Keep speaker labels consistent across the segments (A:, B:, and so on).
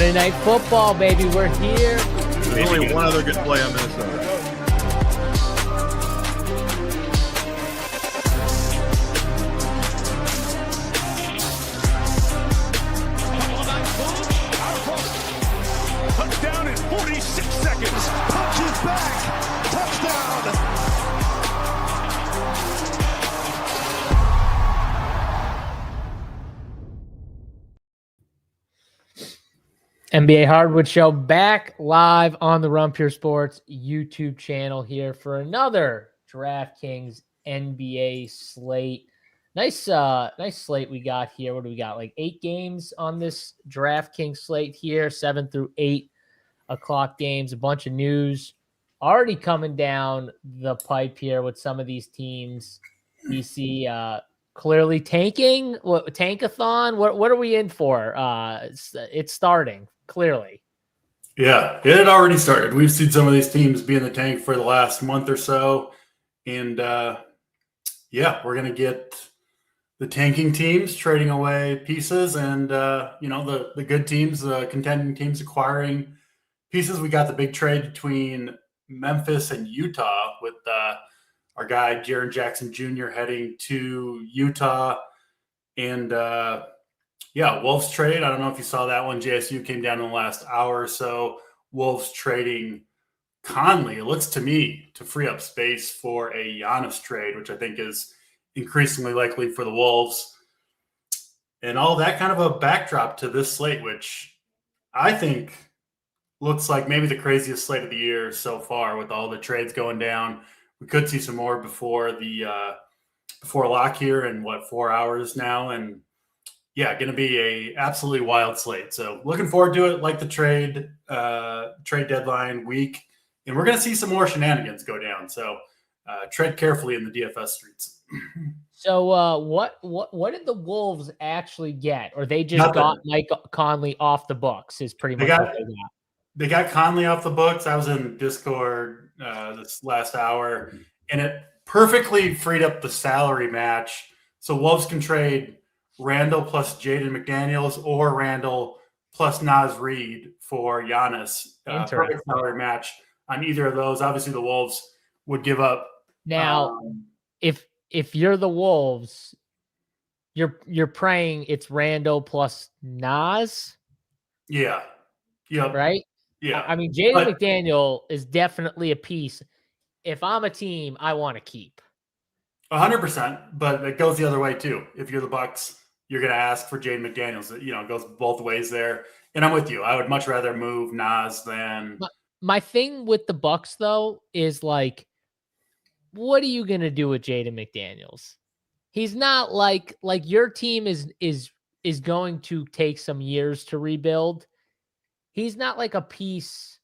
A: Monday Night Football, baby. We're here.
B: There's only one other good play on Minnesota.
C: Touchdown in 46 seconds. Punches back. Touchdown.
A: NBA Hardwood Show back live on the Run Pure Sports YouTube channel here for another DraftKings NBA slate. Nice slate we got here. What do we got? Like 8 games on this DraftKings slate here, 7 through 8 o'clock games. A bunch of news already coming down the pipe here with some of these teams. You see clearly tanking. What tankathon? What are we in for? It's starting. Clearly.
D: Yeah, it had already started. We've seen some of these teams be in the tank for the last month or so. And yeah, we're going to get the tanking teams trading away pieces and, the good teams, the contending teams acquiring pieces. We got the big trade between Memphis and Utah with our guy, Jaren Jackson Jr. heading to Utah. And, Wolves trade. I don't know if you saw that one. JSU came down in the last hour or so. Wolves trading Conley, it looks to me, to free up space for a Giannis trade, which I think is increasingly likely for the Wolves. And all that kind of a backdrop to this slate, which I think looks like maybe the craziest slate of the year so far with all the trades going down. We could see some more before lock here in 4 hours now. And yeah, going to be a absolutely wild slate. So looking forward to it. Like the trade deadline week, and we're going to see some more shenanigans go down. So tread carefully in the DFS streets.
A: So what did the Wolves actually get, or they just got Mike Conley off the books? Is pretty much what they got.
D: They got Conley off the books. I was in Discord this last hour, and it perfectly freed up the salary match. So Wolves can trade Randall plus Jaden McDaniels or Randall plus Naz Reid for Giannis. Perfect salary match on either of those. Obviously, the Wolves would give up.
A: Now, if you're the Wolves, you're praying it's Randall plus Naz.
D: Yeah. Yep.
A: Right?
D: Yeah.
A: I mean, Jaden McDaniel is definitely a piece. If I'm a team, I want to keep.
D: 100%, but it goes the other way too. If you're the Bucks, you're going to ask for Jaden McDaniels. It goes both ways there. And I'm with you. I would much rather move Naz than.
A: My thing with the Bucks though is like, what are you going to do with Jaden McDaniels? He's not like your team is going to take some years to rebuild. He's not like a piece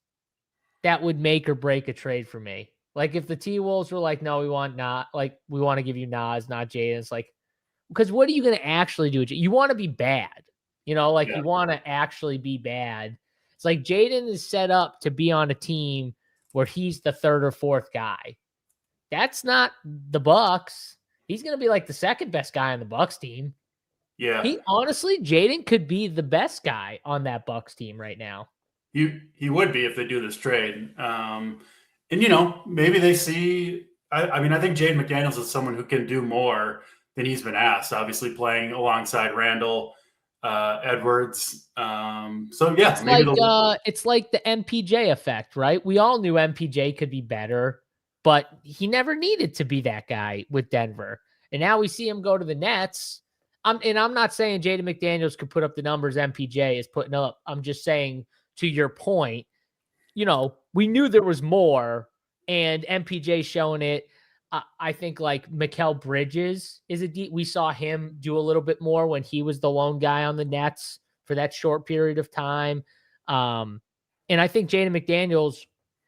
A: that would make or break a trade for me. Like if the T-Wolves were like, no, we want to give you Nas, not Jaden. It's like, because what are you going to actually do? You want to be bad, you want to actually be bad. It's like Jaden is set up to be on a team where he's the third or fourth guy. That's not the Bucks. He's going to be like the second best guy on the Bucks team.
D: Yeah.
A: Jaden could be the best guy on that Bucks team right now.
D: He would be if they do this trade. And, maybe they see – I think Jaden McDaniels is someone who can do more than he's been asked, obviously playing alongside Randall Edwards. It's like
A: the MPJ effect, right? We all knew MPJ could be better, but he never needed to be that guy with Denver. And now we see him go to the Nets. I'm not saying Jaden McDaniels could put up the numbers MPJ is putting up. I'm just saying, to your point, we knew there was more, and MPJ showing it. I think like Mikal Bridges we saw him do a little bit more when he was the lone guy on the Nets for that short period of time. And I think Jaden McDaniels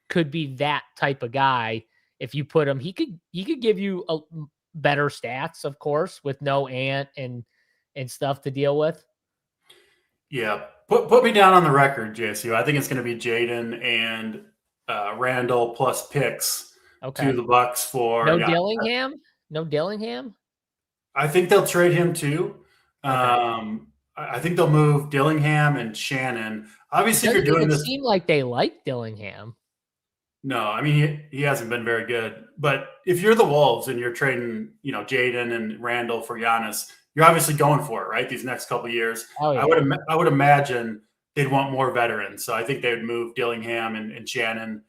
A: could be that type of guy. If you put him, he could give you better stats, of course, with no Ant and stuff to deal with.
D: Yeah. Put me down on the record, JSU. I think it's going to be Jaden and Randall plus picks to the Bucks for
A: Dillingham. No Dillingham.
D: I think they'll trade him too.
A: Okay.
D: I think they'll move Dillingham and Shannon. Obviously, if you're
A: Doesn't
D: doing
A: even
D: this,
A: seem like they like Dillingham.
D: no, I mean he hasn't been very good. But if you're the Wolves and you're trading, Jaden and Randall for Giannis, you're obviously going for it, right? These next couple of years,
A: Oh
D: I
A: yeah.
D: would imagine they'd want more veterans. So I think they would move Dillingham and Shannon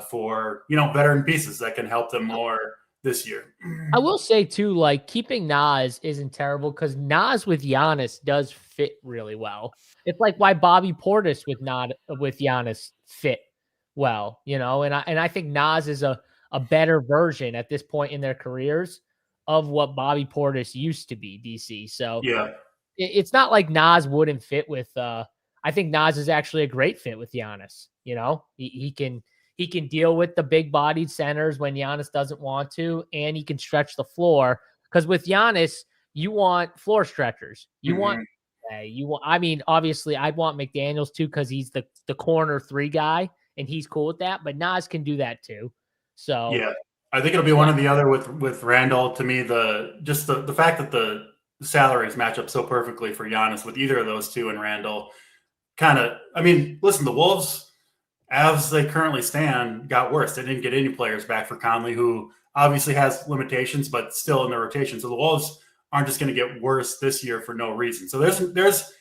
D: for veteran pieces that can help them more this year.
A: I will say too, like keeping Nas isn't terrible because Nas with Giannis does fit really well. It's like why Bobby Portis with Giannis fit well, and I think Nas is a better version at this point in their careers of what Bobby Portis used to be, DC. So
D: Yeah.
A: it's not like Nas wouldn't fit with I think Nas is actually a great fit with Giannis. He can deal with the big bodied centers when Giannis doesn't want to, and he can stretch the floor. Because with Giannis, you want floor stretchers. I mean, obviously I'd want McDaniels too, because he's the corner 3 guy and he's cool with that, but Nas can do that too. So
D: yeah, I think it'll be one or the other with Randall. To me, the fact that the salaries match up so perfectly for Giannis with either of those two and Randall I mean, listen, the Wolves, as they currently stand, got worse. They didn't get any players back for Conley, who obviously has limitations, but still in the rotation. So the Wolves aren't just going to get worse this year for no reason. So there's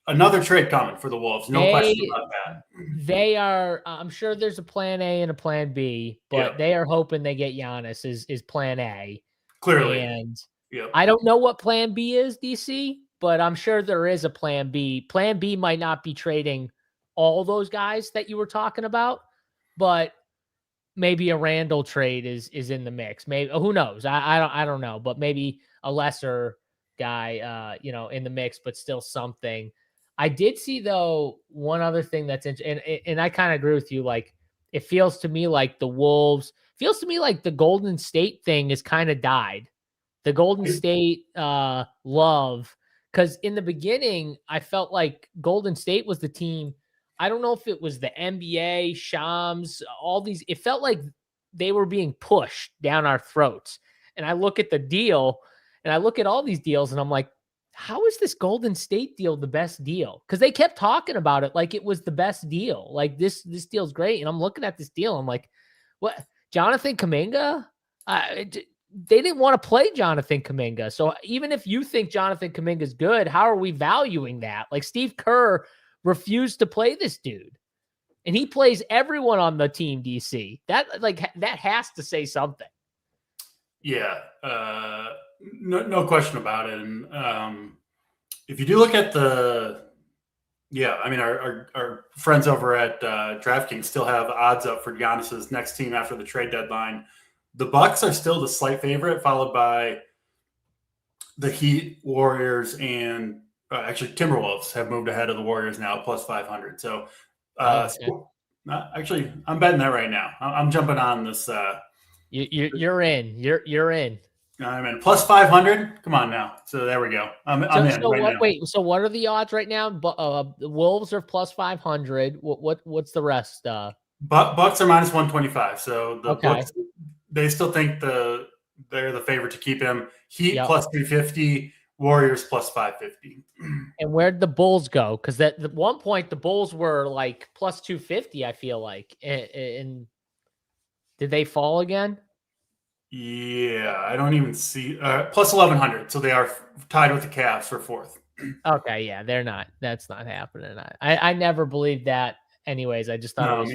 D: another trade coming for the Wolves. No question about that.
A: They are, I'm sure there's a plan A and a plan B, but they are hoping they get Giannis is plan A.
D: Clearly.
A: And I don't know what plan B is, DC, but I'm sure there is a plan B. Plan B might not be trading all those guys that you were talking about, but maybe a Randall trade is in the mix. Maybe, who knows? I don't know, but maybe a lesser guy, in the mix, but still something. I did see though one other thing that's interesting, and I kind of agree with you. Like it feels to me like the Wolves, feels to me like the Golden State thing has kind of died. The Golden State love, because in the beginning I felt like Golden State was the team. I don't know if it was the NBA, Shams, all these. It felt like they were being pushed down our throats. And I look at the deal, and I look at all these deals, and I'm like, how is this Golden State deal the best deal? Because they kept talking about it like it was the best deal. Like this deal's great. And I'm looking at this deal. I'm like, what? Jonathan Kuminga? They didn't want to play Jonathan Kuminga. So even if you think Jonathan Kuminga is good, how are we valuing that? Like Steve Kerr refused to play this dude, and he plays everyone on the team, DC. That has to say something.
D: Yeah. No question about it. And if you do look at I mean, our friends over at DraftKings still have odds up for Giannis's next team after the trade deadline. The Bucks are still the slight favorite, followed by the Heat, Warriors, and actually Timberwolves have moved ahead of the Warriors now, plus 500. So actually, I'm betting that right now. I'm jumping on this.
A: You're in. You're in.
D: I'm in plus 500. Come on now. So there we go. I'm in.
A: So
D: right now.
A: Wait. So what are the odds right now? The Wolves are plus 500. What's the rest?
D: Bucks are minus 125. So the
A: Okay.
D: Bucks, they still think they're the favorite to keep him. Heat plus 350. Warriors plus 550.
A: And where'd the Bulls go? Because at one point the Bulls were like plus 250. I feel like, and did they fall again?
D: Yeah, I don't even see plus 1100. So they are tied with the Cavs for fourth.
A: Okay, yeah, they're not. That's not happening. I never believed that. Anyways, I just thought it was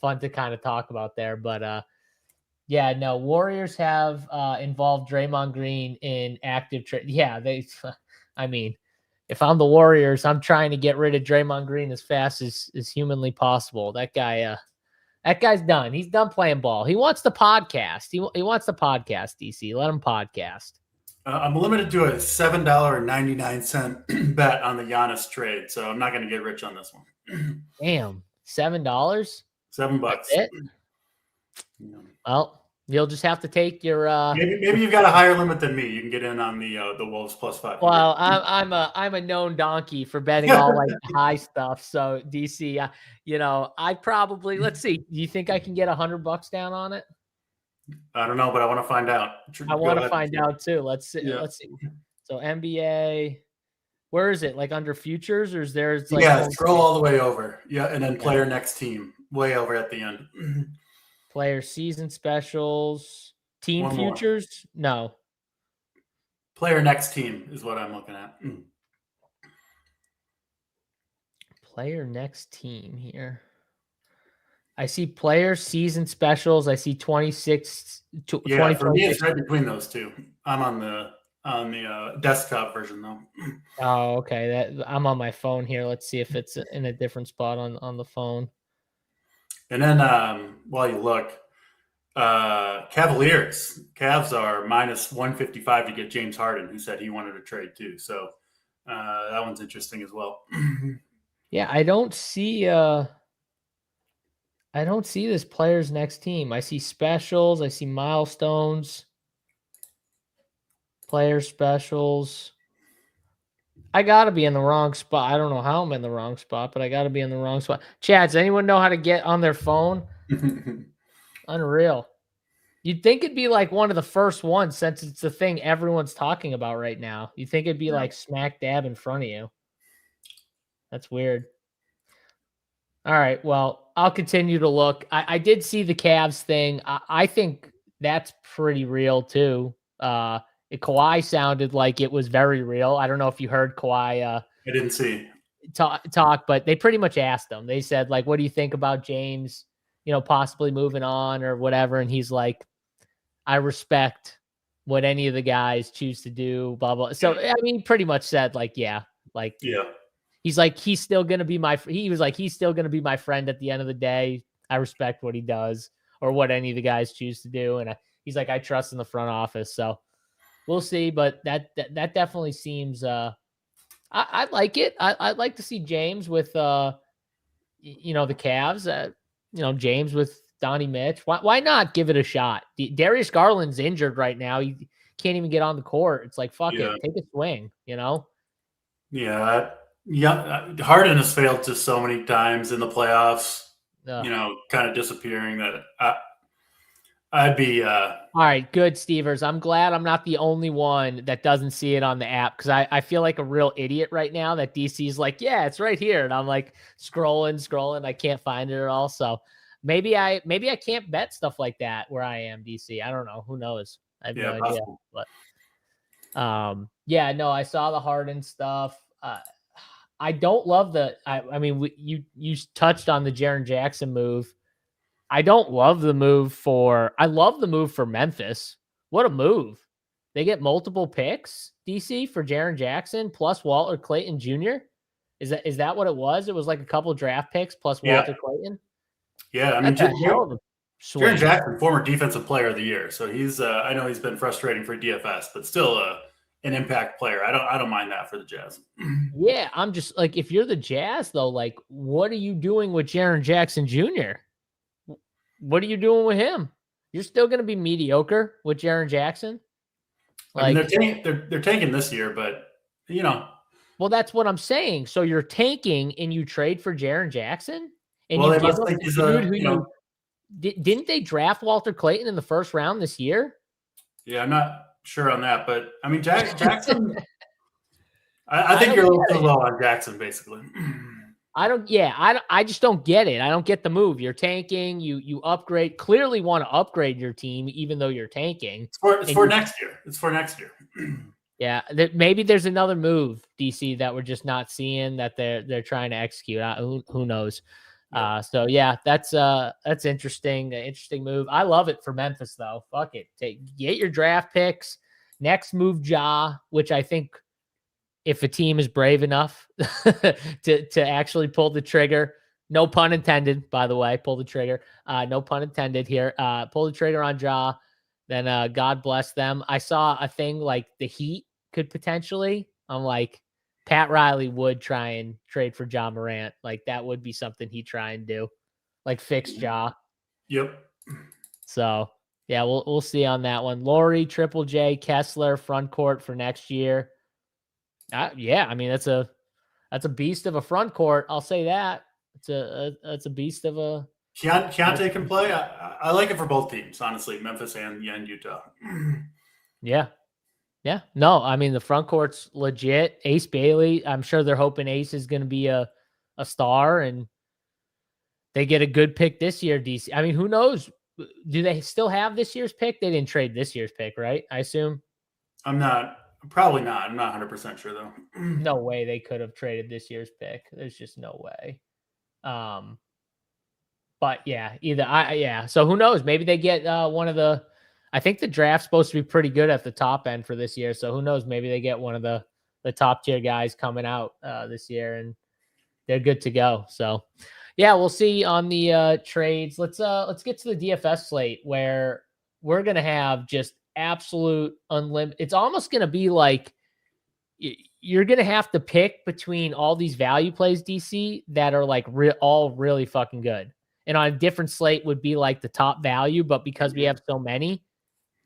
A: fun to kind of talk about there. But yeah, no, Warriors have involved Draymond Green in active trade. Yeah, I mean, if I'm the Warriors, I'm trying to get rid of Draymond Green as fast as humanly possible. That guy's done. He's done playing ball. He wants the podcast. He wants the podcast, DC. Let him podcast.
D: I'm limited to a $7.99 bet on the Giannis trade, so I'm not going to get rich on this one.
A: Damn, $7?
D: $7.
A: That's it? Yeah. Well, you'll just have to take your.
D: Maybe you've got a higher limit than me. You can get in on the Wolves plus 500.
A: Well, I'm a known donkey for betting all like high stuff. So DC, I probably let's see. Do you think I can get $100 down on it?
D: I don't know, but I want to find out.
A: I want to find out too. Let's see.
D: Yeah.
A: Let's see. So NBA Where is it? Like under futures, or is there? It's like
D: Yeah, scroll all the way over. Yeah, and then player next team, way over at the end.
A: player season specials, team
D: One more.
A: futures. No,
D: Player next team is what I'm looking at.
A: player next team here. I see player season specials. I see 26.
D: Yeah, for me, it's right between those two. I'm on the desktop version though.
A: Oh, okay. I'm on my phone here. Let's see if it's in a different spot on the phone.
D: And then while you look, Cavaliers. Cavs are minus 155 to get James Harden, who said he wanted to trade too. So that one's interesting as well.
A: Yeah, I don't see this player's next team. I see specials, I see milestones, player specials. I gotta be in the wrong spot. I don't know how I'm in the wrong spot, but I gotta be in the wrong spot. Chad, does anyone know how to get on their phone? Unreal. You'd think it'd be like one of the first ones since it's the thing everyone's talking about right now. You'd think it'd be like smack dab in front of you. That's weird. All right. Well, I'll continue to look. I did see the Cavs thing. I think that's pretty real too. Kawhi sounded like it was very real. I don't know if you heard Kawhi
D: I didn't see
A: talk, but they pretty much asked him. They said, like, what do you think about James, possibly moving on or whatever? And he's like, I respect what any of the guys choose to do, blah, blah. So, I mean, pretty much said like, yeah. He's like, he's still going to be he's still going to be my friend at the end of the day. I respect what he does or what any of the guys choose to do. And he's like, I trust in the front office. So we'll see. But that definitely seems, I like it. I'd like to see James with, the Cavs, James with Donnie Mitch. Why not give it a shot? Darius Garland's injured right now. He can't even get on the court. It's like, fuck it. Take a swing,
D: Yeah. Harden has failed just so many times in the playoffs, kind of disappearing that I'd be. All
A: right, good, Stevers. I'm glad I'm not the only one that doesn't see it on the app because I feel like a real idiot right now that DC's like, yeah, it's right here. And I'm like scrolling. I can't find it at all. So maybe I can't bet stuff like that where I am, DC. I don't know. Who knows? I have no idea. But I saw the Harden stuff. I don't love you touched on the Jaren Jackson move. I don't love the move I love the move for Memphis. What a move. They get multiple picks, DC, for Jaren Jackson plus Walter Clayton Jr. Is that what it was? It was like a couple draft picks plus Walter Clayton?
D: Yeah, I mean,
A: Jaren
D: Jackson, former defensive player of the year. So he's I know he's been frustrating for DFS, but still an impact player. I don't mind that for the Jazz.
A: Yeah, I'm just like, if you're the Jazz though, like, what are you doing with Jaren Jackson Jr.? What are you doing with him? You're still going to be mediocre with Jaren Jackson.
D: Like, I mean, they're tanking this year, but
A: Well, that's what I'm saying. So you're tanking and you trade for Jaren Jackson, and
D: you
A: give him the dude who didn't they draft Walter Clayton in the first round this year?
D: Yeah, I'm not sure on that, but I mean, Jackson. I think you're a little too low on Jackson, basically.
A: I just don't get it. I don't get the move. You're tanking. You upgrade. Clearly want to upgrade your team, even though you're tanking.
D: It's for next year. It's for next year.
A: Yeah, maybe there's another move, DC, that we're just not seeing that they're trying to execute. Who knows? Yeah. So yeah, that's interesting. Interesting move. I love it for Memphis though. Fuck it. Get your draft picks. Next move, Ja, which I think if a team is brave enough to actually pull the trigger, no pun intended, by the way, pull the trigger. No pun intended here. Pull the trigger on Ja. Then God bless them. I saw a thing like the Heat could potentially. I'm like, Pat Riley would try and trade for Ja Morant. Like, that would be something he'd try and do. Like, fix Ja.
D: Yep.
A: So, yeah, we'll see on that one. Laurie, Triple J, Kessler, front court for next year. Yeah, I mean, that's a beast of a front court. I'll say that. It's a beast of a...
D: Keontae can play. I like it for both teams, honestly, Memphis and Utah.
A: Yeah. Yeah. No, I mean, the front court's legit. Ace Bailey, I'm sure they're hoping Ace is going to be a star and they get a good pick this year, DC. I mean, who knows? Do they still have this year's pick? They didn't trade this year's pick, right? I assume.
D: Probably not. I'm not 100% sure though.
A: No way they could have traded this year's pick. There's just no way. But yeah, yeah. So who knows? Maybe they get one of the. I think the draft's supposed to be pretty good at the top end for this year. So who knows? Maybe they get one of the top tier guys coming out this year, and they're good to go. So yeah, we'll see on the trades. Let's get to the DFS slate where we're gonna have just absolute unlimited. It's almost gonna be like you're gonna have to pick between all these value plays, DC, that are like all really fucking good. And on a different slate would be like the top value, but because we have so many,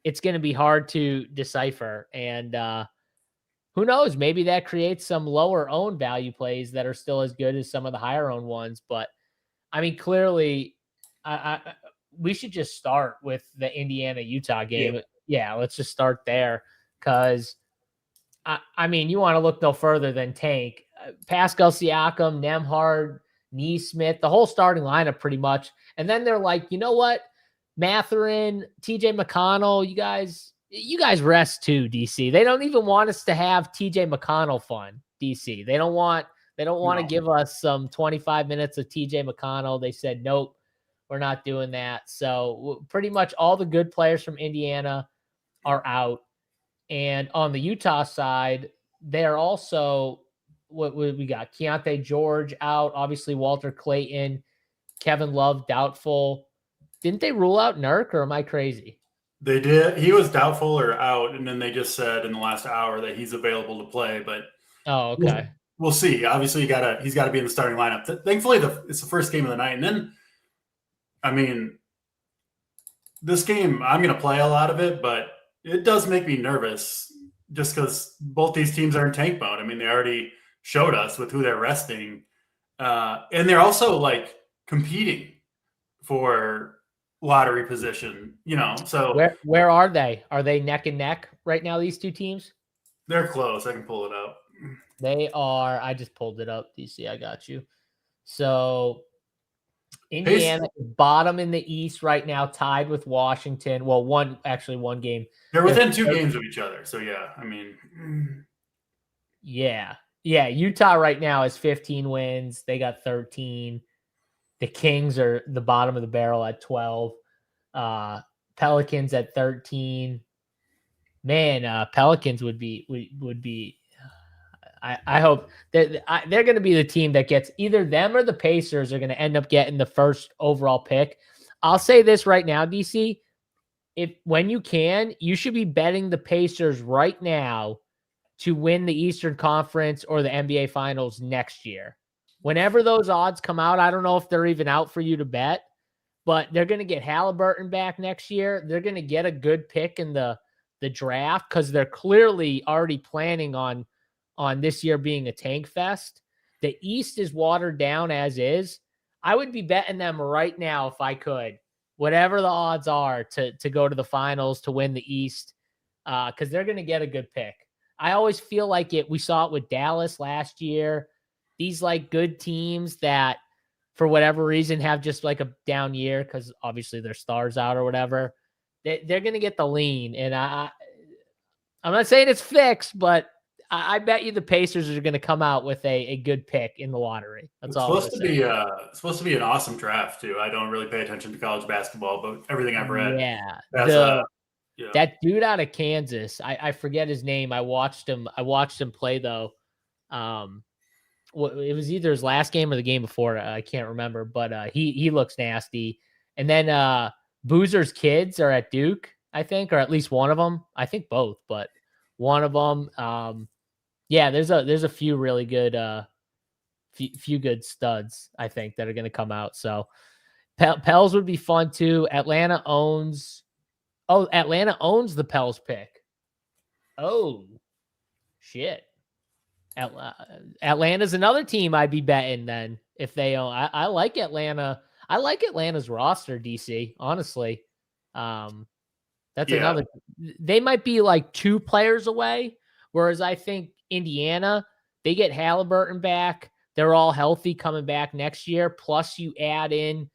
A: it's going to be hard to decipher. And who knows? Maybe that creates some lower owned value plays that are still as good as some of the higher owned ones. But I mean, clearly, we should just start with the Indiana-Utah game. Yeah, let's just start there because, I mean, you want to look no further than Tank. Pascal Siakam, Nembhard, Neesmith, the whole starting lineup pretty much. And then they're like, you know what? Mathurin, TJ McConnell, you guys rest too, DC. They don't even want us to have TJ McConnell fun, DC. They don't want to give us some 25 minutes of TJ McConnell. They said, nope, we're not doing that. So pretty much all the good players from Indiana are out. And on the Utah side, they're also what we got? Keontae George out, obviously Walter Clayton, Kevin Love doubtful. Didn't they rule out Nurk, or am I crazy?
D: They did. He was doubtful or out, and then they just said in the last hour that he's available to play. But
A: okay,
D: we'll see. Obviously, he's got to be in the starting lineup. Thankfully, it's the first game of the night, and then, I mean, this game I'm going to play a lot of it, but it does make me nervous just because both these teams are in tank mode. I mean, they already showed us with who they're resting. And they're also like competing for lottery position, so
A: where are they? Are they neck and neck right now? These two teams?
D: They're close. I can pull it up.
A: They are. I just pulled it up. DC, I got you. So Indiana bottom in the East right now, tied with Washington. Well, one game.
D: They're within 2 games of each other. So yeah, I mean,
A: yeah. Utah right now has 15 wins. They got 13. The Kings are the bottom of the barrel at 12. Pelicans at 13. Man, Pelicans would be. I hope they're going to be the team that gets either them or the Pacers are going to end up getting the first overall pick. I'll say this right now, DC. When you can, you should be betting the Pacers right now to win the Eastern Conference or the NBA Finals next year. Whenever those odds come out, I don't know if they're even out for you to bet, but they're going to get Halliburton back next year. They're going to get a good pick in the draft because they're clearly already planning on this year being a tank fest. The East is watered down as is. I would be betting them right now if I could, whatever the odds are to go to the finals, to win the East, because they're going to get a good pick. I always feel like we saw it with Dallas last year. These like good teams that for whatever reason have just like a down year because obviously their stars out or whatever, they're going to get the lean. And I'm not saying it's fixed, but I bet you the Pacers are going to come out with a good pick in the lottery. That's all.
D: It's supposed to be an awesome draft too. I don't really pay attention to college basketball, but everything I've read,
A: that dude out of Kansas, I forget his name. I watched him play though. It was either his last game or the game before. I can't remember, but he looks nasty. And then Boozer's kids are at Duke, I think, or at least one of them. I think both, but one of them. Yeah, there's a few really good, few good studs, I think, that are going to come out. So Pels would be fun too. Atlanta owns the Pels pick. Oh, shit. Atlanta's another team I'd be betting then if they own. I like Atlanta. I like Atlanta's roster, DC, honestly. That's
D: Yeah.
A: another. They might be like 2 players away, whereas I think Indiana, they get Halliburton back. They're all healthy coming back next year. Plus, you add in,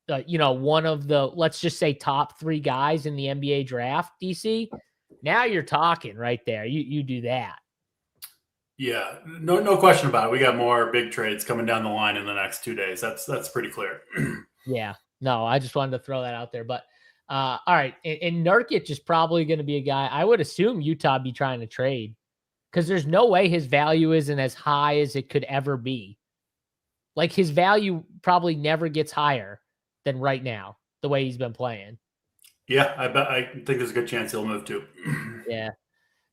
A: one of the, let's just say, top 3 guys in the NBA draft, DC. Now you're talking right there. You do that.
D: Yeah, no question about it. We got more big trades coming down the line in the next 2 days. That's pretty clear.
A: Yeah. No, I just wanted to throw that out there. But all right. And Nurkic is probably going to be a guy I would assume Utah be trying to trade, because there's no way his value isn't as high as it could ever be. Like, his value probably never gets higher than right now, the way he's been playing.
D: Yeah, I think there's a good chance he'll move too.
A: Yeah.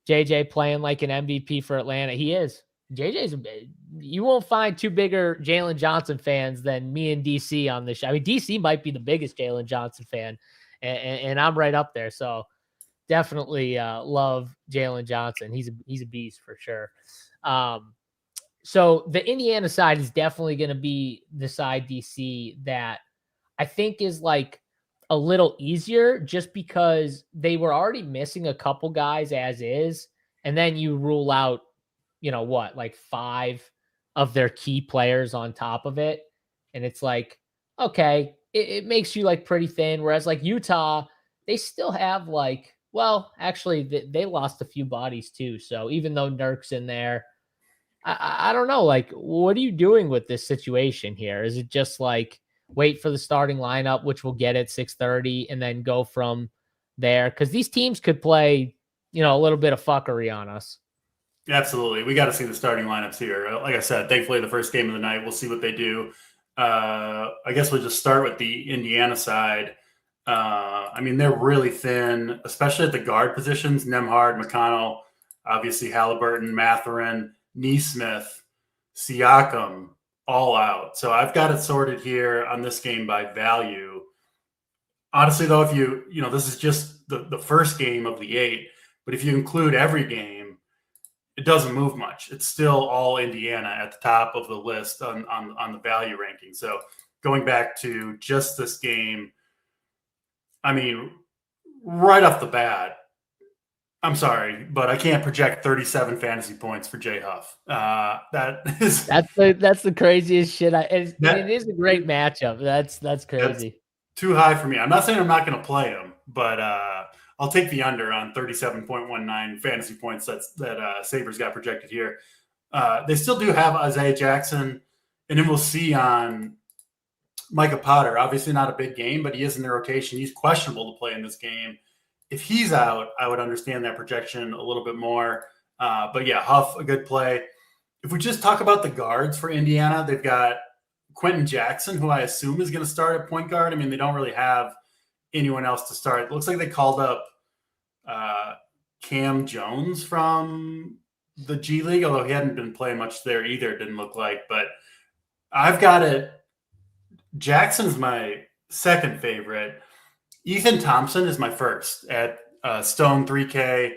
A: JJ playing like an MVP for Atlanta. He is. You won't find 2 bigger Jalen Johnson fans than me and DC on this show. I mean, DC might be the biggest Jalen Johnson fan, and I'm right up there. So definitely love Jalen Johnson. He's a beast for sure. So the Indiana side is definitely going to be the side, DC, that I think is like a little easier, just because they were already missing a couple guys as is. And then you rule out, like 5 of their key players on top of it. And it's like, okay, it makes you like pretty thin. Whereas like Utah, they still have like, well, actually they lost a few bodies too. So even though Nurk's in there, I don't know, like, what are you doing with this situation here? Is it just like wait for the starting lineup, which we'll get at 6:30, and then go from there? Because these teams could play, a little bit of fuckery on us.
D: Absolutely. We got to see the starting lineups here. Like I said, thankfully, the first game of the night, we'll see what they do. I guess we'll just start with the Indiana side. I mean, they're really thin, especially at the guard positions. Nembhard, McConnell, obviously Halliburton, Mathurin, Neesmith, Siakam, all out. So I've got it sorted here on this game by value. Honestly, though, if this is just the first game of the 8, but if you include every game, it doesn't move much. It's still all Indiana at the top of the list on the value ranking. So going back to just this game, I mean, right off the bat, I'm sorry, but I can't project 37 fantasy points for Jay Huff. That's
A: the craziest shit. It is a great matchup. That's crazy.
D: That's too high for me. I'm not saying I'm not going to play him, but I'll take the under on 37.19 fantasy points that Sabres got projected here. They still do have Isaiah Jackson, and then we'll see on Micah Potter. Obviously not a big game, but he is in the rotation. He's questionable to play in this game. If he's out, I would understand that projection a little bit more. But yeah, Huff, a good play. If we just talk about the guards for Indiana, they've got Quentin Jackson, who I assume is going to start at point guard. I mean, they don't really have anyone else to start. It looks like they called up Cam Jones from the G League, although he hadn't been playing much there either, it didn't look like. But I've got it. Jackson's my second favorite. Ethan Thompson is my first at Stone 3K.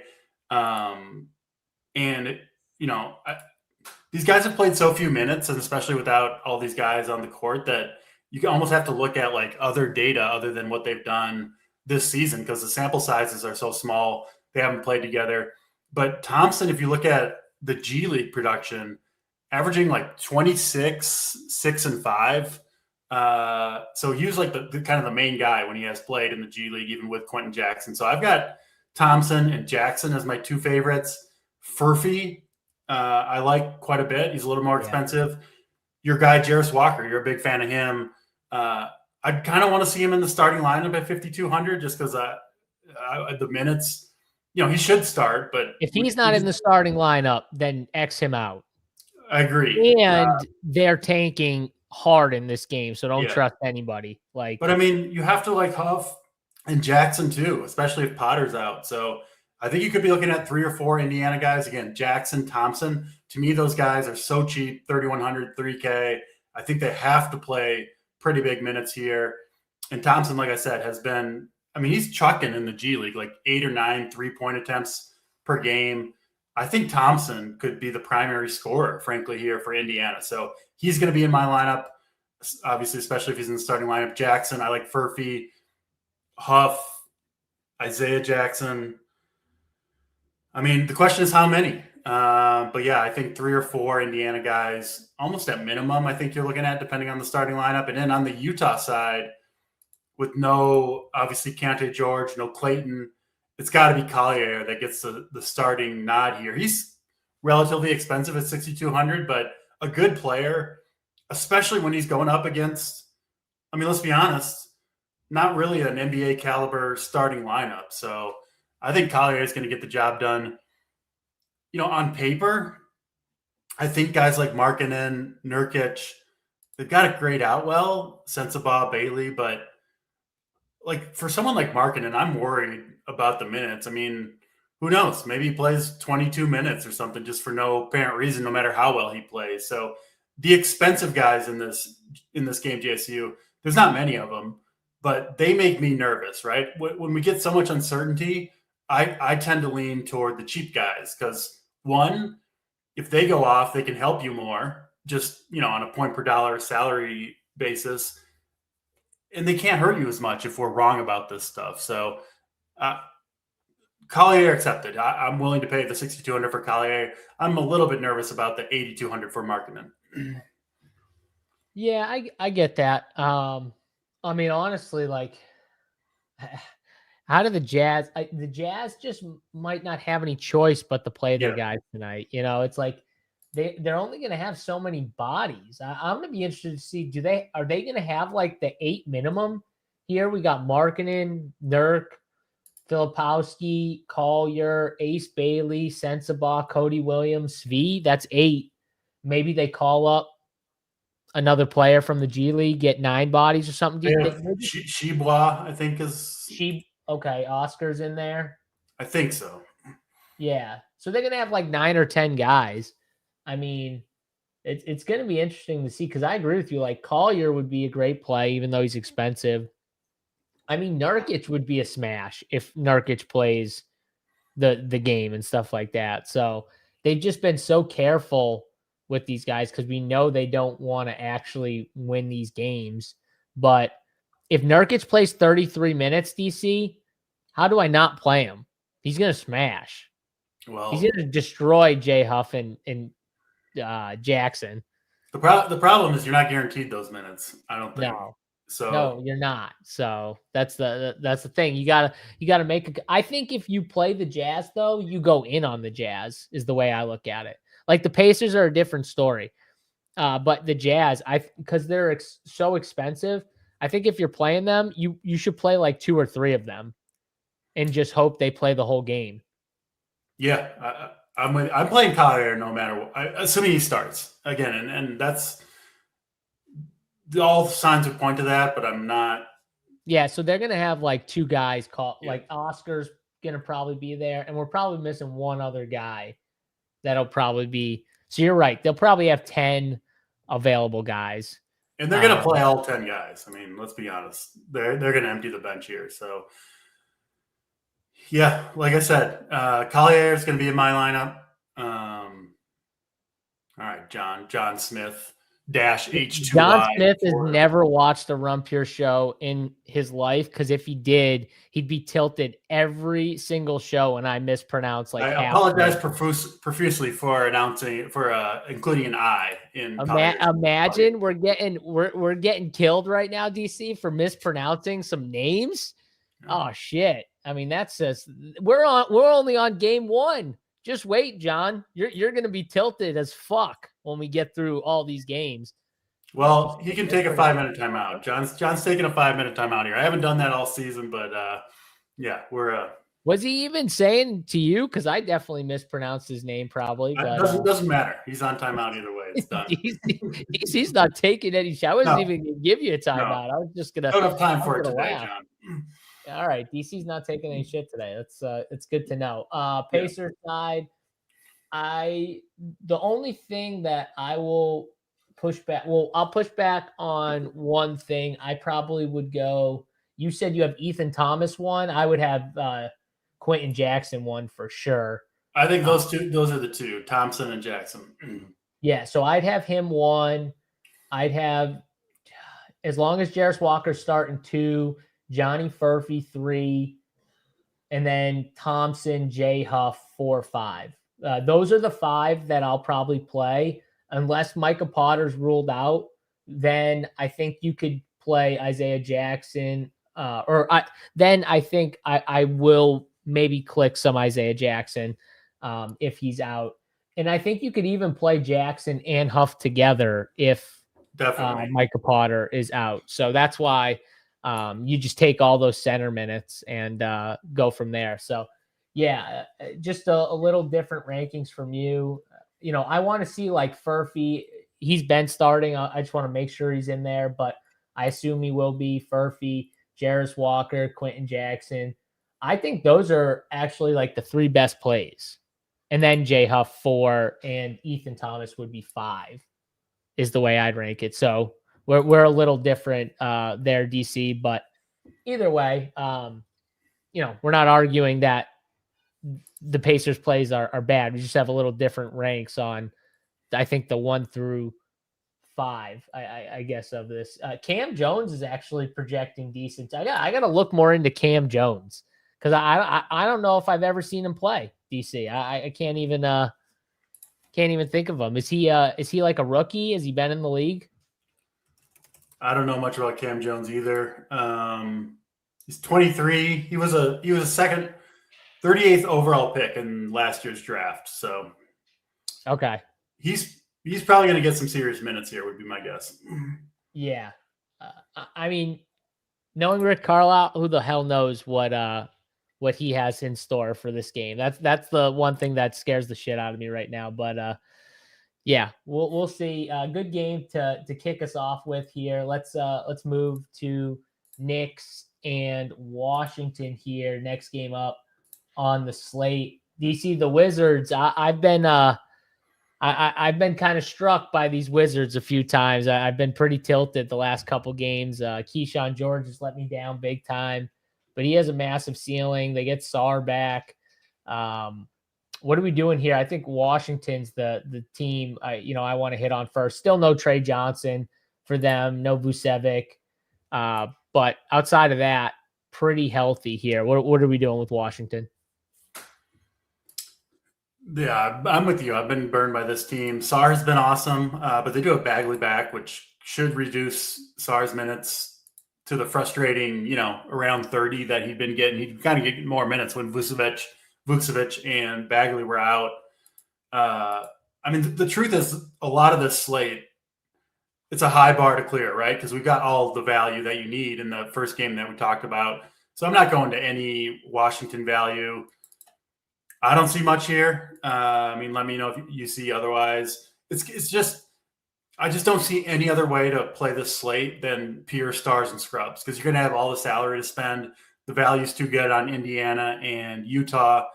D: These guys have played so few minutes, and especially without all these guys on the court, that you can almost have to look at like other data other than what they've done this season, because the sample sizes are so small. They haven't played together. But Thompson, if you look at the G League production, averaging like 26, 6, and 5. So he was like the kind of the main guy when he has played in the G League, even with Quentin Jackson. So I've got Thompson and Jackson as my 2 favorites. Furphy, I like quite a bit. He's a little more expensive. Your guy, Jarris Walker, you're a big fan of him. I kind of want to see him in the starting lineup at 5,200 just because the minutes, he should start. But
A: if he's not in the starting lineup, then X him out.
D: I agree.
A: And they're tanking hard in this game, so don't trust anybody.
D: But I mean, you have to like Huff and Jackson too, especially if Potter's out. So I think you could be looking at 3 or 4 Indiana guys. Again, Jackson, Thompson. To me, those guys are so cheap, 3,100, 3K. I think they have to play pretty big minutes here. And Thompson, like I said, has been, he's chucking in the G League, like 8 or 9 3-point attempts per game. I think Thompson could be the primary scorer, frankly, here for Indiana. So he's going to be in my lineup, obviously, especially if he's in the starting lineup. Jackson, I like Furphy, Huff, Isaiah Jackson. I mean, the question is how many? But yeah, I think 3 or 4 Indiana guys, almost at minimum, I think you're looking at, depending on the starting lineup. And then on the Utah side, with no, obviously, Kante George, no Clayton, it's got to be Collier that gets the starting nod here. He's relatively expensive at 6,200, but a good player, especially when he's going up against, I mean, let's be honest, not really an NBA caliber starting lineup. So I think Collier is going to get the job done. You know, on paper, I think guys like Markkanen, Nurkic, they've got to grade out well, Sensabaugh, Bailey, but like for someone like Markkanen, I'm worried about the minutes. I mean, who knows? Maybe he plays 22 minutes or something just for no apparent reason, no matter how well he plays. So the expensive guys in this game, JSU, there's not many of them, but they make me nervous, right? When we get so much uncertainty, I tend to lean toward the cheap guys because one, if they go off, they can help you more, just on a point per dollar salary basis, and they can't hurt you as much if we're wrong about this stuff. So, Collier accepted. I'm willing to pay the 6,200 for Collier. I'm a little bit nervous about the 8,200 for Markkanen.
A: Yeah, I get that. I mean, honestly, like, how do the Jazz? The Jazz just might not have any choice but to play their guys tonight. It's like they're only going to have so many bodies. I'm going to be interested to see are they going to have like the 8 minimum here? We got Markkanen, Nurk, Filipowski, Collier, Ace Bailey, Sensabaugh, Cody Williams, Svi. That's 8. Maybe they call up another player from the G League, get 9 bodies or something.
D: Shebois, I think is.
A: Okay, Oscar's in there.
D: I think so.
A: Yeah, so they're gonna have like 9 or 10 guys. I mean, it's gonna be interesting to see because I agree with you. Like Collier would be a great play, even though he's expensive. I mean, Nurkic would be a smash if Nurkic plays the game and stuff like that. So they've just been so careful with these guys because we know they don't want to actually win these games. But if Nurkic plays 33 minutes, DC, how do I not play him? He's going to smash.
D: Well,
A: he's going to destroy Jay Huff and Jackson.
D: The problem is you're not guaranteed those minutes. I don't think.
A: No, you're not. So that's the thing. You gotta make. I think if you play the Jazz though, you go in on the Jazz is the way I look at it. Like the Pacers are a different story, but the Jazz, because they're so expensive. I think if you're playing them, you should play like 2 or 3 of them, and just hope they play the whole game.
D: Yeah, I'm playing Collier no matter what, assuming he starts again, and that's all signs would point to that, but I'm not.
A: Yeah, so they're gonna have like 2 guys like Oscar's gonna probably be there, and we're probably missing one other guy that'll probably be. So you're right; they'll probably have 10 available guys.
D: And they're going to play all 10 guys. I mean, let's be honest. They're going to empty the bench here. So, yeah, like I said, Collier is going to be in my lineup. All right, John Smith -H2Y.
A: John Smith has never watched a Run Pure show in his life because if he did, he'd be tilted every single show, and I mispronounce like.
D: I apologize profusely for including an I in.
A: Imagine we're getting killed right now, DC, for mispronouncing some names. Oh shit! I mean, that's just we're only on game 1. Just wait, John. You're going to be tilted as fuck when we get through all these games.
D: Well, he can take a 5-minute timeout. John's taking a 5-minute timeout here. I haven't done that all season, but yeah, we're.
A: Was he even saying to you? Because I definitely mispronounced his name, probably. But
D: doesn't matter. He's on timeout either way. It's done.
A: DC's not taking any shot. I wasn't even going to give you a timeout. I was just going to.
D: Don't have time for it today, John.
A: All right, DC's not taking any shit today. It's good to know. Pacers side, the only thing that I will push back. Well, I'll push back on one thing. I probably would go. You said you have Ethan Thomas one. I would have Quentin Jackson one for sure.
D: I think those are the 2, Thompson and Jackson.
A: Yeah, so I'd have him 1. I'd have, as long as Jarris Walker's starting 2. Johnny Furphy 3, and then Thompson, J Huff, 4-5. Those are the 5 that I'll probably play unless Micah Potter's ruled out. Then I think you could play Isaiah Jackson, then I think I will maybe click some Isaiah Jackson if he's out. And I think you could even play Jackson and Huff together if Micah Potter is out. So that's why you just take all those center minutes and go from there. So, yeah, just a little different rankings from you. I want to see like Furphy. He's been starting. I just want to make sure he's in there, but I assume he will be. Furphy, Jarris Walker, Quentin Jackson. I think those are actually like the 3 best plays. And then J Huff 4 and Ethan Thomas would be 5 is the way I'd rank it. So we're a little different there, DC, but either way, we're not arguing that the Pacers plays are bad. We just have a little different ranks on, I think, the 1 through 5, I guess, of this. Cam Jones is actually projecting decent. I got to look more into Cam Jones because I don't know if I've ever seen him play, DC. I can't even think of him. Is he like a rookie? Has he been in the league?
D: I don't know much about Cam Jones either. He's 23. He was a second, 38th overall pick in last year's draft. So,
A: okay,
D: he's probably going to get some serious minutes here, would be my guess.
A: Yeah, I mean, knowing Rick Carlisle, who the hell knows what he has in store for this game. That's the one thing that scares the shit out of me right now. But yeah, we'll see. Good game to kick us off with here. Let's move to Knicks and Washington here. Next game up on the slate. DC, the Wizards. I've been kind of struck by these Wizards a few times. I've been pretty tilted the last couple games. Keyshawn George has let me down big time, but he has a massive ceiling. They get Sarr back. What are we doing here? I think Washington's the team I want to hit on first. Still no Trey Johnson for them, no Vucevic. But outside of that, pretty healthy here. What are we doing with Washington?
D: Yeah, I'm with you. I've been burned by this team. Sarr has been awesome, but they do have Bagley back, which should reduce Sarr's minutes to the frustrating, around 30 that he'd been getting. He'd kind of get more minutes when Vucevic and Bagley were out. The truth is a lot of this slate, it's a high bar to clear, right? Because we've got all the value that you need in the first game that we talked about. So I'm not going to any Washington value. I don't see much here. Let me know if you see otherwise. It's just, I just don't see any other way to play this slate than pure stars and scrubs, because you're going to have all the salary to spend. The value's too good on Indiana and Utah.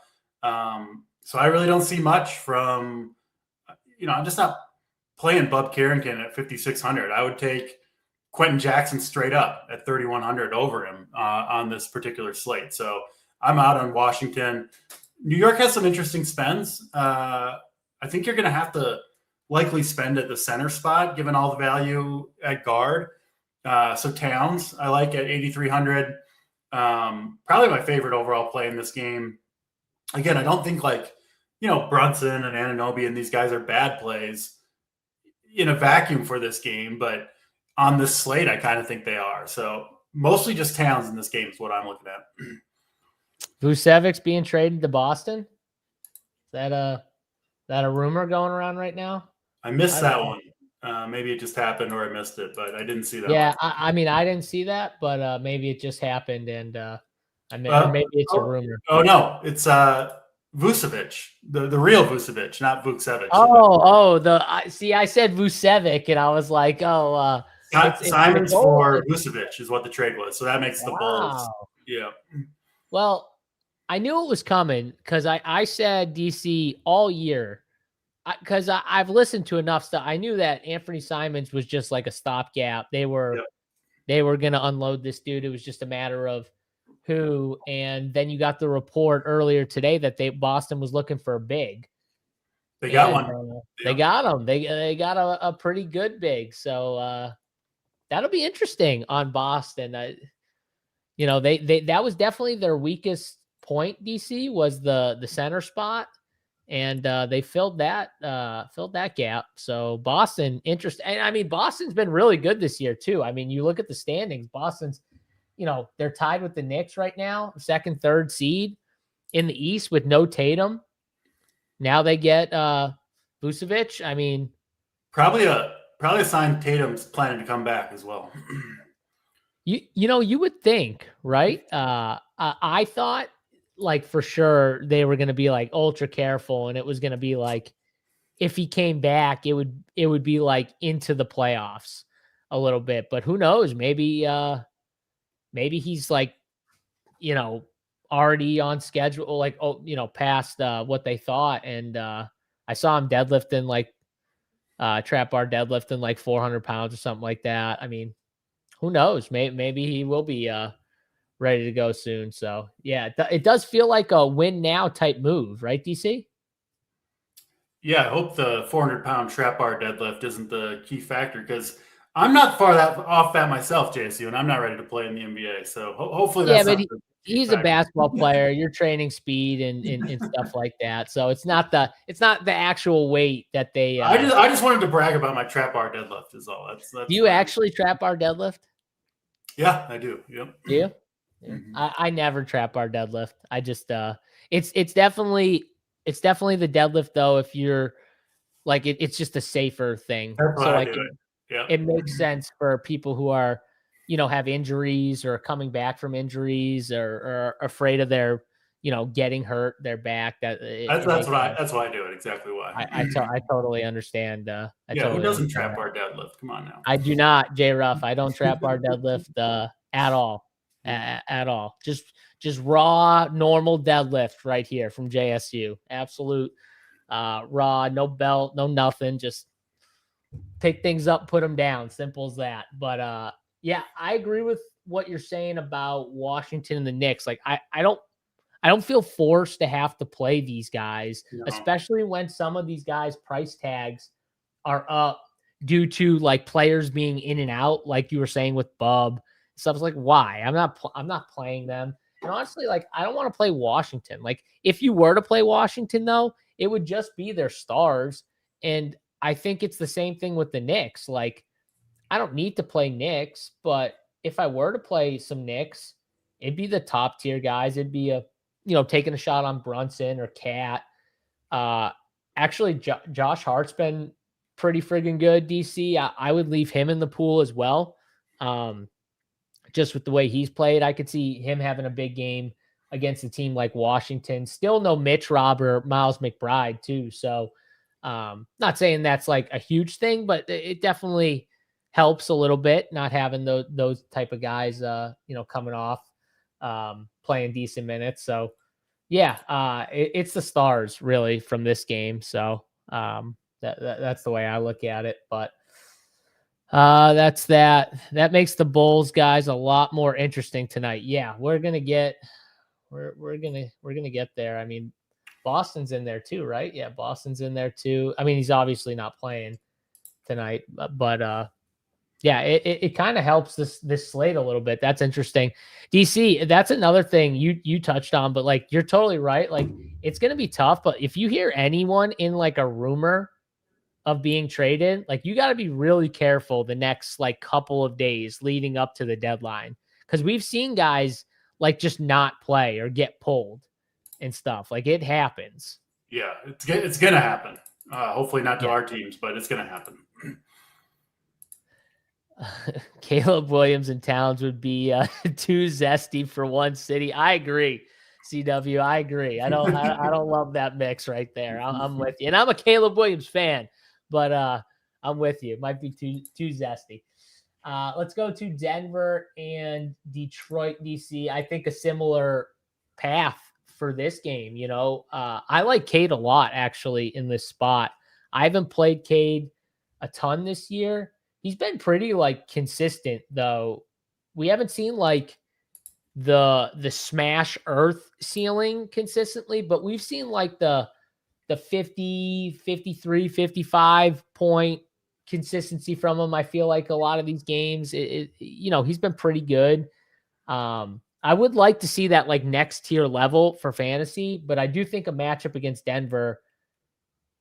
D: So I really don't see much from, I'm just not playing Bub Carrington at 5,600. I would take Quentin Jackson straight up at 3,100 over him on this particular slate. So I'm out on Washington. New York has some interesting spends. I think you're going to have to likely spend at the center spot, given all the value at guard. So Towns, I like at 8,300. Probably my favorite overall play in this game. Again, I don't think Brunson and Anunoby and these guys are bad plays in a vacuum for this game, but on this slate, I kind of think they are. So mostly just Towns in this game is what I'm looking at.
A: Vucevic's being traded to Boston. Is that a rumor going around right now?
D: I missed that one. Maybe it just happened or I missed it, but I didn't see that.
A: Yeah, I didn't see that, but maybe it just happened, and or maybe it's a rumor.
D: Oh no, it's Vucevic, the real Vucevic, not Vucevic.
A: I said Vucevic, and I was like,
D: Simons for Vucevic is what the trade was, so that makes the Bulls. Yeah.
A: Well, I knew it was coming because I said DC all year, because I've listened to enough stuff. I knew that Anthony Simons was just like a stopgap. They were going to unload this dude. It was just a matter of who. And then you got the report earlier today that Boston was looking for a big.
D: They got one.
A: They got him. They got a pretty good big. So that'll be interesting on Boston. That was definitely their weakest point, DC, was the center spot. And they filled that gap. So Boston, interesting. And I mean, Boston's been really good this year too. I mean, you look at the standings, Boston's, they're tied with the Knicks right now, second, third seed in the East with no Tatum. Now they get Vucevic. I mean,
D: probably a sign Tatum's planning to come back as well.
A: You would think, right? I thought, like, for sure they were going to be like ultra careful, and it was going to be like, if he came back, it would be like into the playoffs a little bit. But who knows? Maybe he's like, already on schedule, like, past what they thought. And I saw him deadlifting like trap bar deadlifting like 400 pounds or something like that. I mean, who knows? Maybe he will be ready to go soon. So yeah, it does feel like a win now type move, right, DC?
D: Yeah, I hope the 400-pound trap bar deadlift isn't the key factor, because I'm not far off that myself, JSU, and I'm not ready to play in the NBA. So hopefully that's not the key
A: he's
D: factor.
A: A basketball player. You're training speed and stuff like that. So it's not the actual weight that they.
D: I just wanted to brag about my trap bar deadlift is all. That's
A: do you actually trap bar deadlift?
D: Yeah, I do. Yep.
A: Do you? Yeah. I never trap bar deadlift. I just it's definitely the deadlift though. If you're like it's just a safer thing.
D: That's
A: so like
D: it
A: makes sense for people who are, have injuries or coming back from injuries or afraid of their, getting hurt, their back. That's
D: why I do it. Exactly why.
A: I totally understand.
D: Who doesn't trap bar deadlift? Come on now.
A: I do not, J Ruff. I don't trap bar deadlift at all. At all. Just raw, normal deadlift right here from JSU. Absolute raw, no belt, no nothing. Just pick things up, put them down. Simple as that. But yeah, I agree with what you're saying about Washington and the Knicks. Like I don't feel forced to have to play these guys, especially when some of these guys' price tags are up due to like players being in and out, like you were saying with Bub. Stuff's like, why? I'm not playing them. And honestly, like, I don't want to play Washington. Like, if you were to play Washington, though, it would just be their stars. And I think it's the same thing with the Knicks. Like, I don't need to play Knicks, but if I were to play some Knicks, it'd be the top tier guys. It'd be taking a shot on Brunson or Cat. Actually, Josh Hart's been pretty friggin' good, DC. I would leave him in the pool as well. Just with the way he's played, I could see him having a big game against a team like Washington. Still no Mitch Rob or Miles McBride too. So not saying that's like a huge thing, but it definitely helps a little bit not having those type of guys, coming off playing decent minutes. So yeah, it's the stars really from this game. So that's the way I look at it. But that's that makes the Bulls guys a lot more interesting tonight. Yeah, we're gonna get there. I mean, Boston's in there too, right? Yeah, Boston's in there too. I mean, he's obviously not playing tonight, but yeah, it kind of helps this slate a little bit. That's interesting. DC, that's another thing you touched on, but like you're totally right. Like it's gonna be tough, but if you hear anyone in like a rumor of being traded, like you got to be really careful the next like couple of days leading up to the deadline, because we've seen guys like just not play or get pulled and stuff. Like it happens.
D: Yeah, it's gonna happen. Hopefully not to our teams, but it's gonna happen.
A: Caleb Williams and Towns would be too zesty for one city. I agree. CW, I agree. I don't love that mix right there. I'm with you, and I'm a Caleb Williams fan. But I'm with you. It might be too zesty. Let's go to Denver and Detroit, DC. I think a similar path for this game. I like Cade a lot, actually, in this spot. I haven't played Cade a ton this year. He's been pretty, like, consistent, though. We haven't seen, like, the smash earth ceiling consistently, but we've seen, like, the 50, 53, 55 point consistency from him. I feel like a lot of these games, he's been pretty good. I would like to see that like next tier level for fantasy, but I do think a matchup against Denver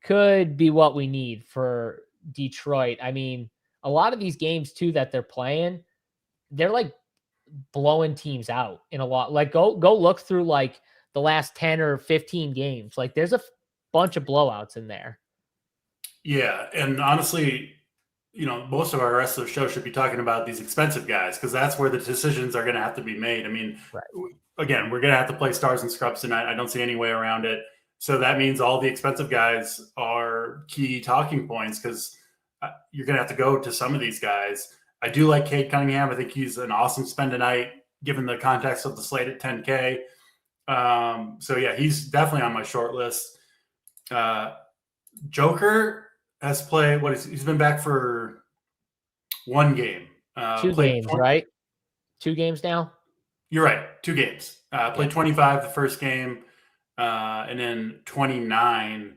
A: could be what we need for Detroit. I mean, a lot of these games too that they're playing, they're like blowing teams out in a lot. Like go look through like the last 10 or 15 games. Like there's a bunch of blowouts in there.
D: Yeah, and honestly, most of our rest of the show should be talking about these expensive guys because that's where the decisions are going to have to be made. I mean,
A: Right.
D: Again, we're going to have to play stars and scrubs tonight. I don't see any way around it. So that means all the expensive guys are key talking points because you're going to have to go to some of these guys. I do like Cade Cunningham. I think he's an awesome spend tonight, given the context of the slate at 10K. So yeah, he's definitely on my short list. Joker has played he's been back for one game.
A: 2 games, right? 2 games now.
D: You're right. 2 games. Played 25 the first game, and then 29.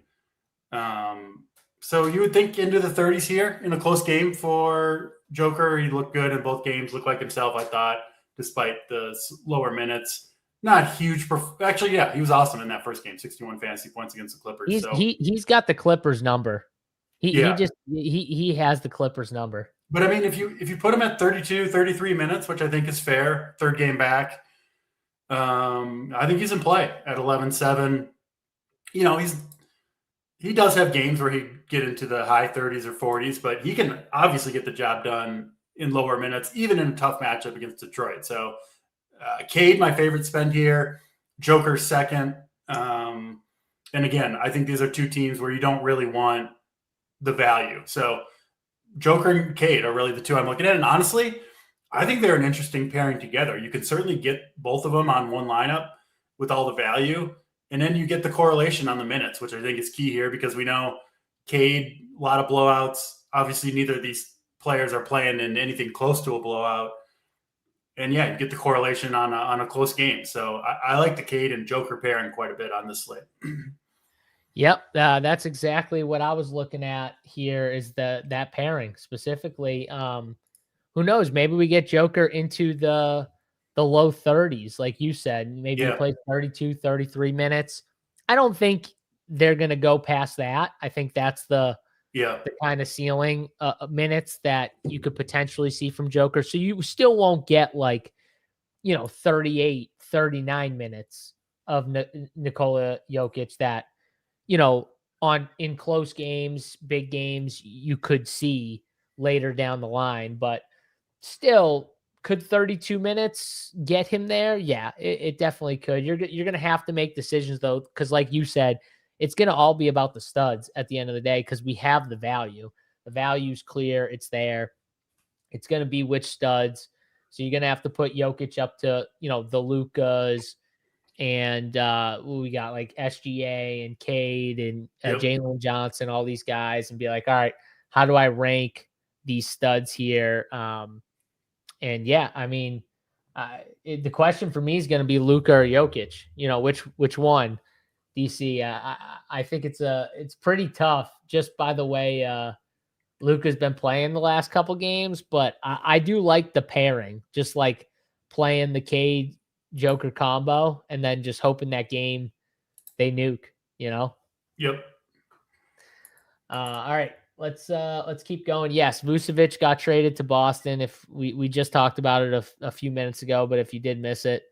D: So you would think into the 30s here in a close game for Joker. He looked good in both games. Looked like himself, I thought, despite the lower minutes. Not huge. Actually, yeah, he was awesome in that first game. 61 fantasy points against the Clippers.
A: He's got the Clippers number. He has the Clippers number.
D: But I mean, if you put him at 32, 33 minutes, which I think is fair, third game back, I think he's in play at 11-7. He does have games where he get into the high 30s or 40s, but he can obviously get the job done in lower minutes, even in a tough matchup against Detroit. So Cade, my favorite spend here. Joker second. And again, I think these are 2 teams where you don't really want the value. So Joker and Cade are really the 2 I'm looking at. And honestly, I think they're an interesting pairing together. You could certainly get both of them on one lineup with all the value. And then you get the correlation on the minutes, which I think is key here because we know Cade, a lot of blowouts. Obviously, neither of these players are playing in anything close to a blowout. And yeah, you get the correlation on a close game. So I like the Cade and Joker pairing quite a bit on this slate.
A: Yep, that's exactly what I was looking at here is that pairing specifically. Who knows? Maybe we get Joker into the low 30s, like you said. Maybe he plays 32, 33 minutes. I don't think they're going to go past that. I think that's the kind of ceiling minutes that you could potentially see from Joker. So you still won't get 38, 39 minutes of Nikola Jokic that, in close games, big games, you could see later down the line. But still, could 32 minutes get him there? Yeah, it definitely could. You're going to have to make decisions, though, because like you said, it's going to all be about the studs at the end of the day because we have the value. The value's clear. It's there. It's going to be which studs. So you're going to have to put Jokic up to, the Lukas and we got like SGA and Cade and Jalen Johnson, all these guys, and be like, all right, how do I rank these studs here? And yeah, I mean, the question for me is going to be Luka or Jokic. Which one? DC. I think it's pretty tough. Just by the way, Luka's been playing the last couple games, but I do like the pairing. Just like playing the Cade Joker combo, and then just hoping that game they nuke. Yep. All right. Let's keep going. Yes, Vucevic got traded to Boston. If we just talked about it a few minutes ago, but if you did miss it,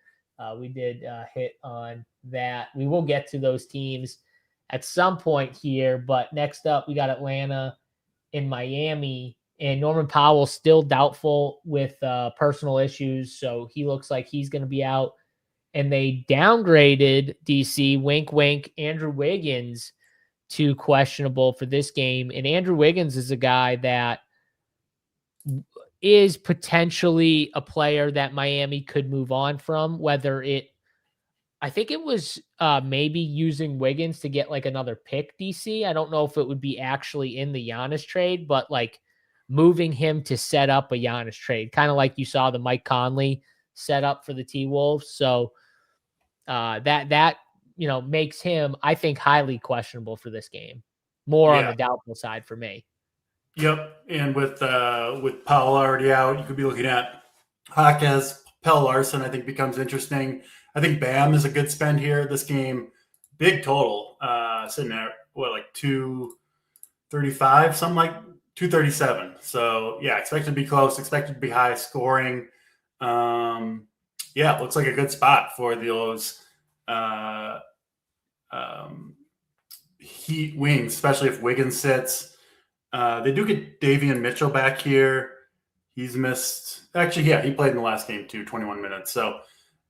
A: we did hit on that. We will get to those teams at some point here, but next up we got Atlanta and Miami, and Norman Powell still doubtful with personal issues, so he looks like he's going to be out. And they downgraded DC, wink, wink, Andrew Wiggins to questionable for this game. And Andrew Wiggins is a guy that is potentially a player that Miami could move on from, I think it was maybe using Wiggins to get like another pick, DC. I don't know if it would be actually in the Giannis trade, but like moving him to set up a Giannis trade, kind of like you saw the Mike Conley set up for the T-Wolves. So that makes him, I think, highly questionable for this game. More on the doubtful side for me.
D: Yep. And with Powell already out, you could be looking at Jaquez Pell Larson, I think, becomes interesting. I think Bam is a good spend here. This game, big total, sitting at like 235, something like 237. So yeah, expected to be close, expected to be high scoring. Yeah, looks like a good spot for those Heat wings, especially if Wiggins sits. They do get Davion Mitchell back here. He's missed. Actually, yeah, he played in the last game too, 21 minutes. So,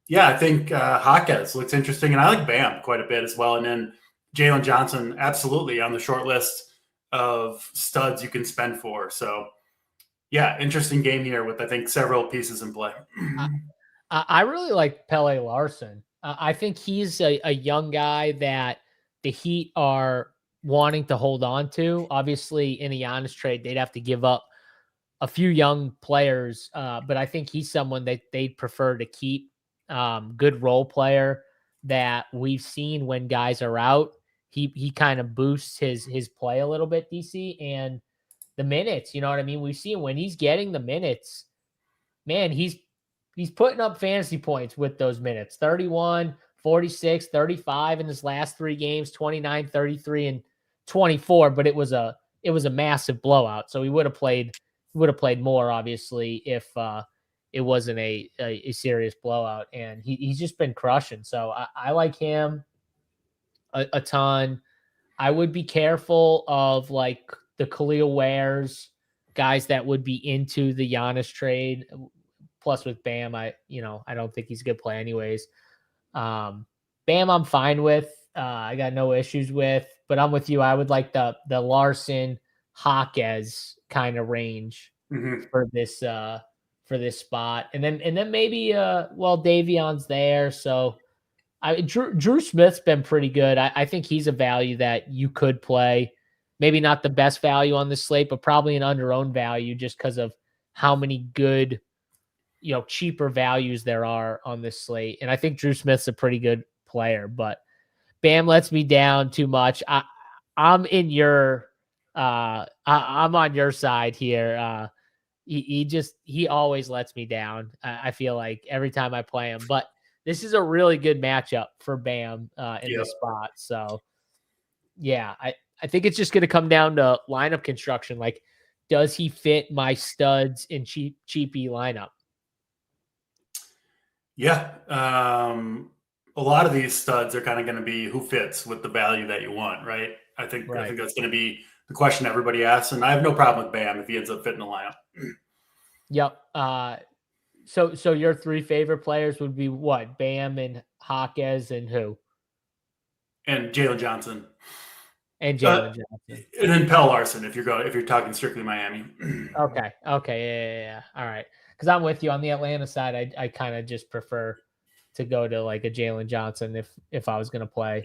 D: yeah, I think Jaquez looks interesting. And I like Bam quite a bit as well. And then Jalen Johnson, absolutely on the short list of studs you can spend for. So, yeah, interesting game here with, I think, several pieces in play.
A: I really like Pele Larson. I think he's a young guy that the Heat are wanting to hold on to. Obviously, in a Giannis trade, they'd have to give up a few young players, but I think he's someone that they'd prefer to keep. Good role player that we've seen when guys are out. He kind of boosts his play a little bit, DC, and the minutes. You know what I mean? We've seen when he's getting the minutes, man, he's putting up fantasy points with those minutes. 31, 46, 35 in his last 3 games, 29, 33, and 24. But it was a massive blowout. So he would have played more, obviously, if it wasn't a serious blowout. And he's just been crushing. So I like him a ton. I would be careful of like the Khalil Wares, guys that would be into the Giannis trade. Plus with Bam, I don't think he's a good play anyways. Bam, I'm fine with. I got no issues with, but I'm with you. I would like the Larson Jaquez kind of range for this spot, and then maybe Davion's there, so Drew Smith's been pretty good. I think he's a value that you could play. Maybe not the best value on the slate, but probably an under-owned value just because of how many good, cheaper values there are on this slate. And I think Drew Smith's a pretty good player, but Bam lets me down too much. I'm in your I'm on your side here. He always lets me down. I feel like every time I play him, but this is a really good matchup for Bam in this spot. So yeah, I think it's just going to come down to lineup construction. Like, does he fit my studs in cheapy lineup?
D: Yeah. A lot of these studs are kind of going to be who fits with the value that you want, right? I think that's going to be the question everybody asks. And I have no problem with Bam if he ends up fitting the lineup.
A: Yep. So your 3 favorite players would be what? Bam and Jaquez and who?
D: And Jalen Johnson.
A: And Jalen Johnson.
D: And then Pell Larson if you're talking strictly Miami.
A: Okay. Yeah. All right. Because I'm with you on the Atlanta side. I kind of just prefer to go to like a Jalen Johnson if I was going to play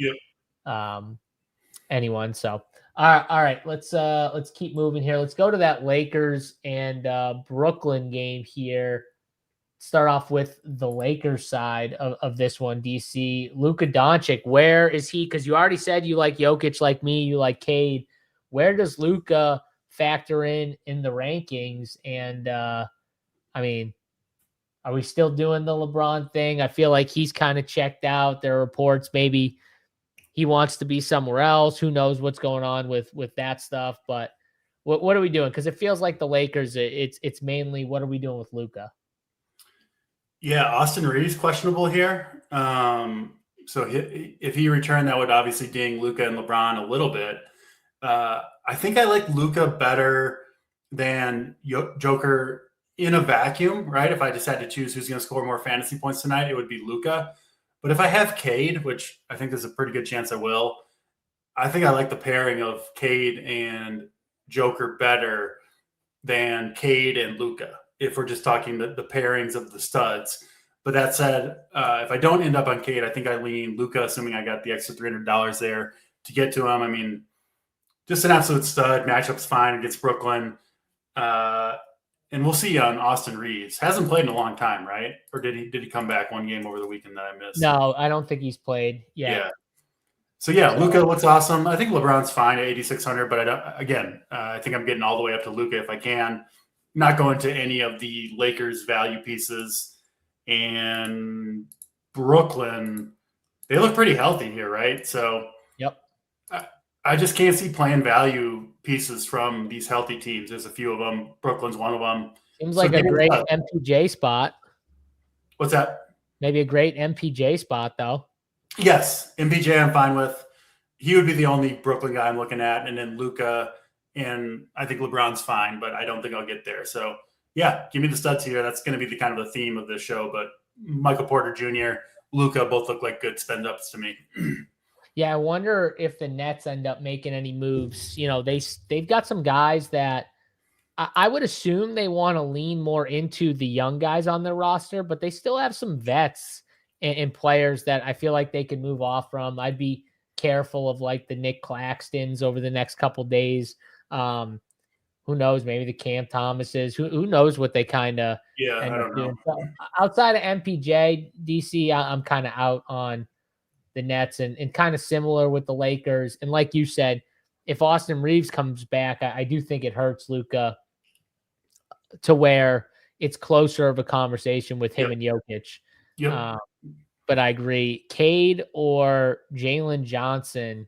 A: anyone. So all right. Let's keep moving here. Let's go to that Lakers and Brooklyn game here. Start off with the Lakers side of this one, DC. Luka Doncic, where is he? Because you already said you like Jokic like me, you like Cade. Where does Luka factor in the rankings? And, I mean, are we still doing the LeBron thing? I feel like he's kind of checked out. There are reports maybe he wants to be somewhere else. Who knows what's going on with that stuff? But what are we doing? Because it feels like the Lakers, it's mainly what are we doing with Luka?
D: Yeah, Austin Reeves questionable here. So if he returned, that would obviously ding Luka and LeBron a little bit. I think I like Luka better than Joker in a vacuum, right? If I just had to choose who's going to score more fantasy points tonight, it would be Luka. But if I have Cade, which I think there's a pretty good chance I will, I think I like the pairing of Cade and Joker better than Cade and Luka, if we're just talking the pairings of the studs. But that said, if I don't end up on Cade, I think I lean Luka, assuming I got the extra $300 there to get to him. I mean, just an absolute stud. Matchup's fine against Brooklyn. And we'll see on Austin Reeves. Hasn't played in a long time, right? Or did he come back one game over the weekend that I missed?
A: No, I don't think he's played yet.
D: Yeah. So Luka looks awesome. I think LeBron's fine at 8,600, but I think I'm getting all the way up to Luka if I can. Not going to any of the Lakers value pieces. and Brooklyn, they look pretty healthy here, right? So
A: Yep.
D: I just can't see playing value pieces from these healthy teams. There's a few of them. Brooklyn's one of them.
A: Seems
D: So
A: like a
D: give me
A: great
D: the-
A: MPJ spot.
D: What's that?
A: Maybe a great MPJ spot, though.
D: Yes, MPJ I'm fine with. He would be the only Brooklyn guy I'm looking at, and then Luka, and I think LeBron's fine, but I don't think I'll get there. So yeah, give me the studs here. That's going to be the kind of the theme of this show. But Michael Porter Jr., Luka both look like good spend ups to me.
A: Yeah, I wonder if the Nets end up making any moves. You know, they've got some guys that I would assume they want to lean more into the young guys on their roster, but they still have some vets and players that I feel like they could move off from. I'd be careful of like the Nick Claxtons over the next couple days. Who knows? Maybe the Cam Thomases. Who knows what they kind of
D: I don't know.
A: So, outside of MPJ, DC, I'm kind of out on the Nets and kind of similar with the Lakers. And like you said, if Austin Reeves comes back, I do think it hurts Luka to where it's closer of a conversation with him and Jokic.
D: Yep.
A: But I agree. Cade or Jalen Johnson,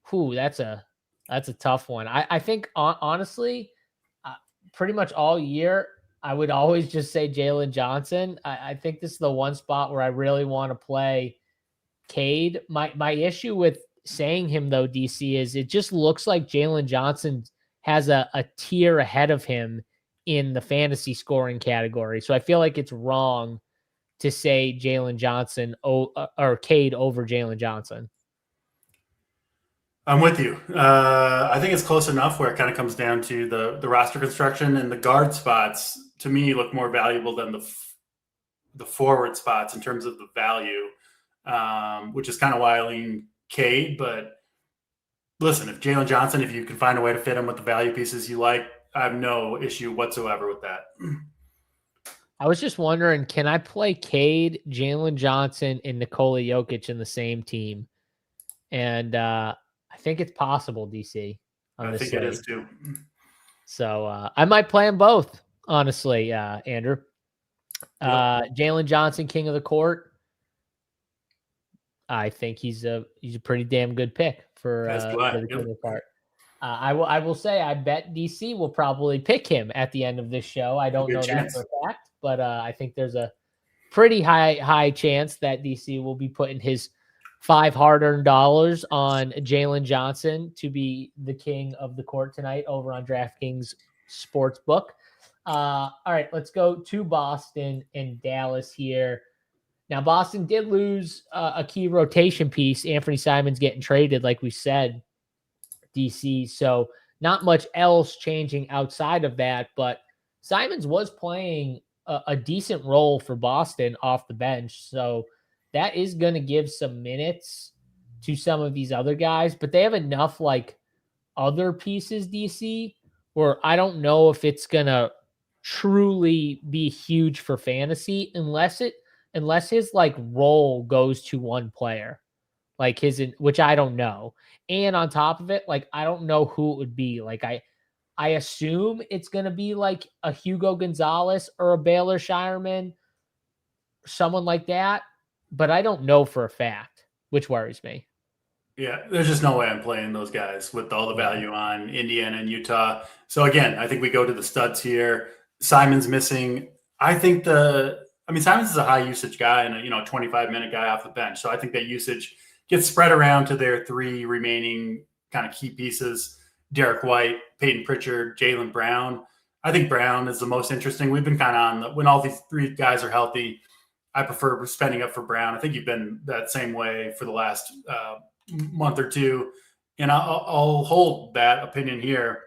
A: that's a tough one. I think honestly, pretty much all year, I would always just say Jalen Johnson. I think this is the one spot where I really want to play Cade. My issue with saying him though, DC, is it just looks like Jalen Johnson has a tier ahead of him in the fantasy scoring category. So I feel like it's wrong to say Jalen Johnson or Cade over Jalen Johnson.
D: I'm with you. I think it's close enough where it kind of comes down to the roster construction, and the guard spots to me look more valuable than the forward spots in terms of the value, which is kind of why I lean Cade. But listen, if Jalen Johnson, if you can find a way to fit him with the value pieces you like, I have no issue whatsoever with that.
A: I was just wondering, can I play Cade, Jalen Johnson, and Nikola Jokic in the same team? And I think it's possible, DC.
D: I think it is too.
A: So I might play them both, honestly, Andrew. Jalen Johnson, king of the court. I think he's a pretty damn good pick for the king of the court. I will say I bet DC will probably pick him at the end of this show. I don't know that for a fact, but I think there's a pretty high chance that DC will be putting his $5 hard-earned dollars on Jalen Johnson to be the king of the court tonight over on DraftKings Sportsbook. All right, let's go to Boston and Dallas here. Now, Boston did lose a key rotation piece. Anthony Simons getting traded, like we said, DC. So not much else changing outside of that, but Simons was playing a decent role for Boston off the bench. So that is going to give some minutes to some of these other guys, but they have enough like other pieces, DC, where I don't know if it's going to truly be huge for fantasy unless his like role goes to one player, like which I don't know. And on top of it, like, I don't know who it would be. Like I assume it's going to be like a Hugo Gonzalez or a Baylor Shireman, someone like that. But I don't know for a fact, which worries me.
D: Yeah, there's just no way I'm playing those guys with all the value on Indiana and Utah. So again, I think we go to the studs here. Simon's missing. I think Simons is a high usage guy and a 25-minute guy off the bench. So I think that usage gets spread around to their three remaining kind of key pieces: Derek White, Peyton Pritchard, Jaylen Brown. I think Brown is the most interesting. We've been kind of on when all these three guys are healthy, I prefer spending up for Brown. I think you've been that same way for the last month or two, and I'll hold that opinion here.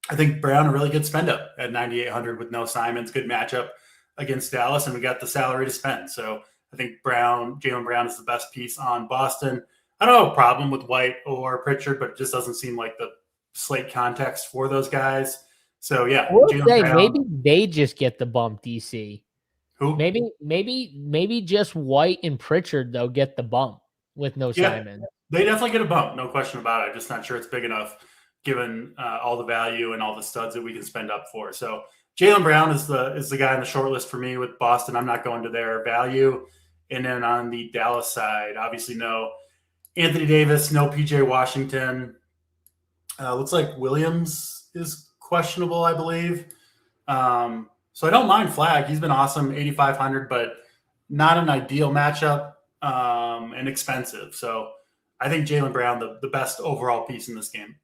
D: I think Brown a really good spend up at 9,800 with no Simons. Good matchup against Dallas, and we got the salary to spend. So I think Jaylen Brown is the best piece on Boston. I don't have a problem with White or Pritchard, but it just doesn't seem like the slate context for those guys. So yeah,
A: maybe they just get the bump, DC.
D: Who?
A: Maybe just White and Pritchard though get the bump with no Simon.
D: They definitely get a bump, no question about it. I'm just not sure it's big enough given all the value and all the studs that we can spend up for. So Jaylen Brown is the guy on the short list for me with Boston. I'm not going to their value. And then on the Dallas side, obviously no Anthony Davis, no PJ Washington. Looks like Williams is questionable, I believe. So I don't mind Flag. He's been awesome, 8,500, but not an ideal matchup and expensive. So I think Jaylen Brown, the best overall piece in this game.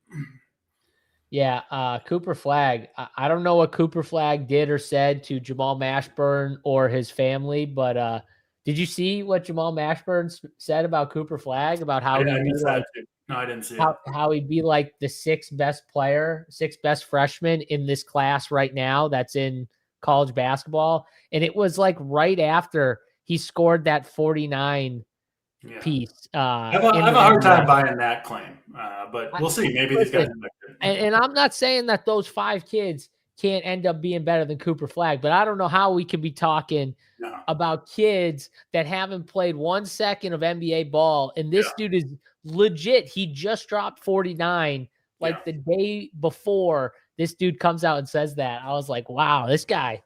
A: Yeah, Cooper Flag. I don't know what Cooper Flag did or said to Jamal Mashburn or his family, but did you see what Jamal Mashburn said about Cooper Flag? About how he'd be like,
D: no, I didn't see
A: how he'd be like the sixth best freshman in this class right now that's in college basketball. And it was like right after he scored that 49 piece.
D: I have a hard time buying that claim, but we'll see. Maybe these guys.
A: And I'm not saying that those 5 kids can't end up being better than Cooper Flag, but I don't know how we can be talking about kids that haven't played 1 second of NBA ball. And this dude is legit. He just dropped 49 like the day before. This dude comes out and says that. I was like, wow, this guy's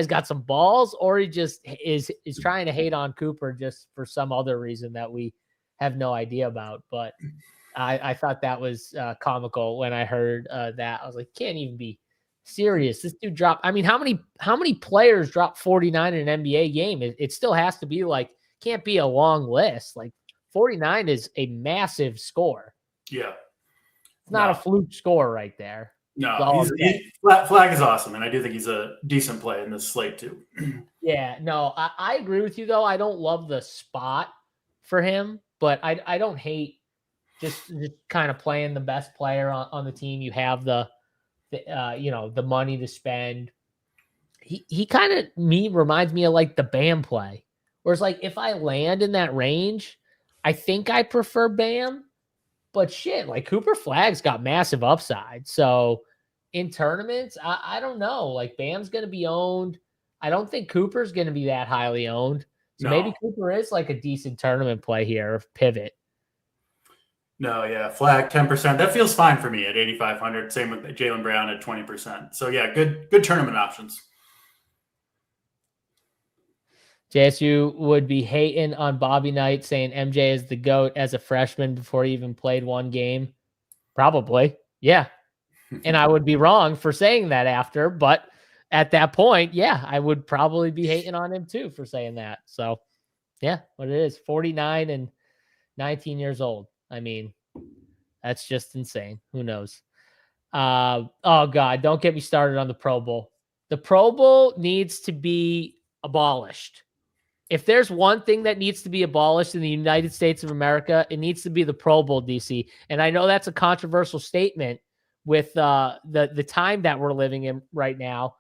A: got some balls, or he just is trying to hate on Cooper just for some other reason that we have no idea about. But I thought that was comical when I heard that. I was like, can't even be serious. This dude dropped. I mean, how many players drop 49 in an NBA game? It still has to be like, can't be a long list. Like 49 is a massive score.
D: Yeah.
A: It's not a fluke score right there.
D: No, Flag is awesome, and I do think he's a decent play in this slate too.
A: Yeah, no, I agree with you though. I don't love the spot for him, but I don't hate just kind of playing the best player on the team. You have the money to spend. He kind of reminds me of like the Bam play, where it's like if I land in that range, I think I prefer Bam. But shit, like Cooper Flag's got massive upside. So in tournaments, I don't know. Like Bam's going to be owned. I don't think Cooper's going to be that highly owned. So maybe Cooper is like a decent tournament play here, pivot.
D: No, yeah, Flag 10%. That feels fine for me at 8,500. Same with Jaylen Brown at 20%. So yeah, good tournament options.
A: JSU would be hating on Bobby Knight saying MJ is the GOAT as a freshman before he even played 1 game. Probably. Yeah. And I would be wrong for saying that after, but at that point, yeah, I would probably be hating on him too for saying that. So yeah, what it is, 49 and 19 years old. I mean, that's just insane. Who knows? Oh God, don't get me started on the Pro Bowl. The Pro Bowl needs to be abolished. If there's one thing that needs to be abolished in the United States of America, it needs to be the Pro Bowl, DC. And I know that's a controversial statement with the time that we're living in right now.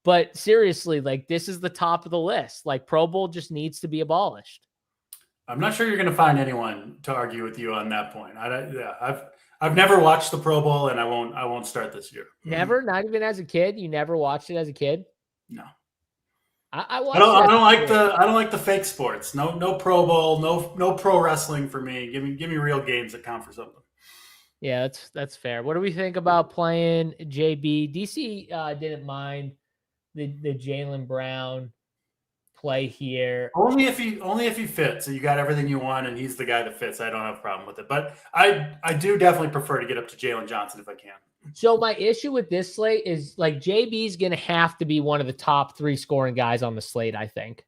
A: But seriously, like this is the top of the list. Like Pro Bowl just needs to be abolished.
D: I'm not sure you're going to find anyone to argue with you on that point. I've never watched the Pro Bowl, and I won't start this year.
A: Never, not even as a kid. You never watched it as a kid?
D: No.
A: I
D: don't like the fake sports. No Pro Bowl, no pro wrestling for me. Give me real games that count for something.
A: Yeah, that's fair. What do we think about playing JB? DC didn't mind the Jaylen Brown play here.
D: Only if he fits. So you got everything you want, and he's the guy that fits. I don't have a problem with it. But I do definitely prefer to get up to Jalen Johnson if I can.
A: So my issue with this slate is like JB's going to have to be one of the top 3 scoring guys on the slate, I think,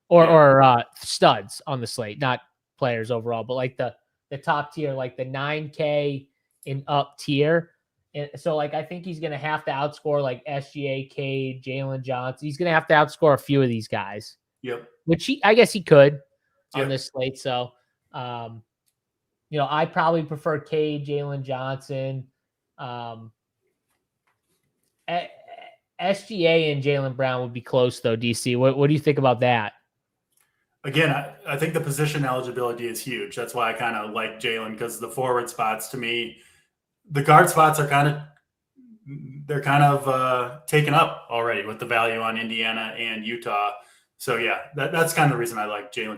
A: or studs on the slate, not players overall, but like the top tier, like the 9K and up tier. And so like, I think he's going to have to outscore like SGA, Cade, Jalen Johnson. He's going to have to outscore a few of these guys.
D: Yep.
A: Which I guess he could on this slate. So, I probably prefer Cade, Jalen Johnson, SGA and Jaylen Brown would be close though. DC, what do you think about that?
D: Again, I think the position eligibility is huge. That's why I kind of like Jalen, because the forward spots to me, the guard spots are kind of taken up already with the value on Indiana and Utah. So yeah, that's kind of the reason I like Jalen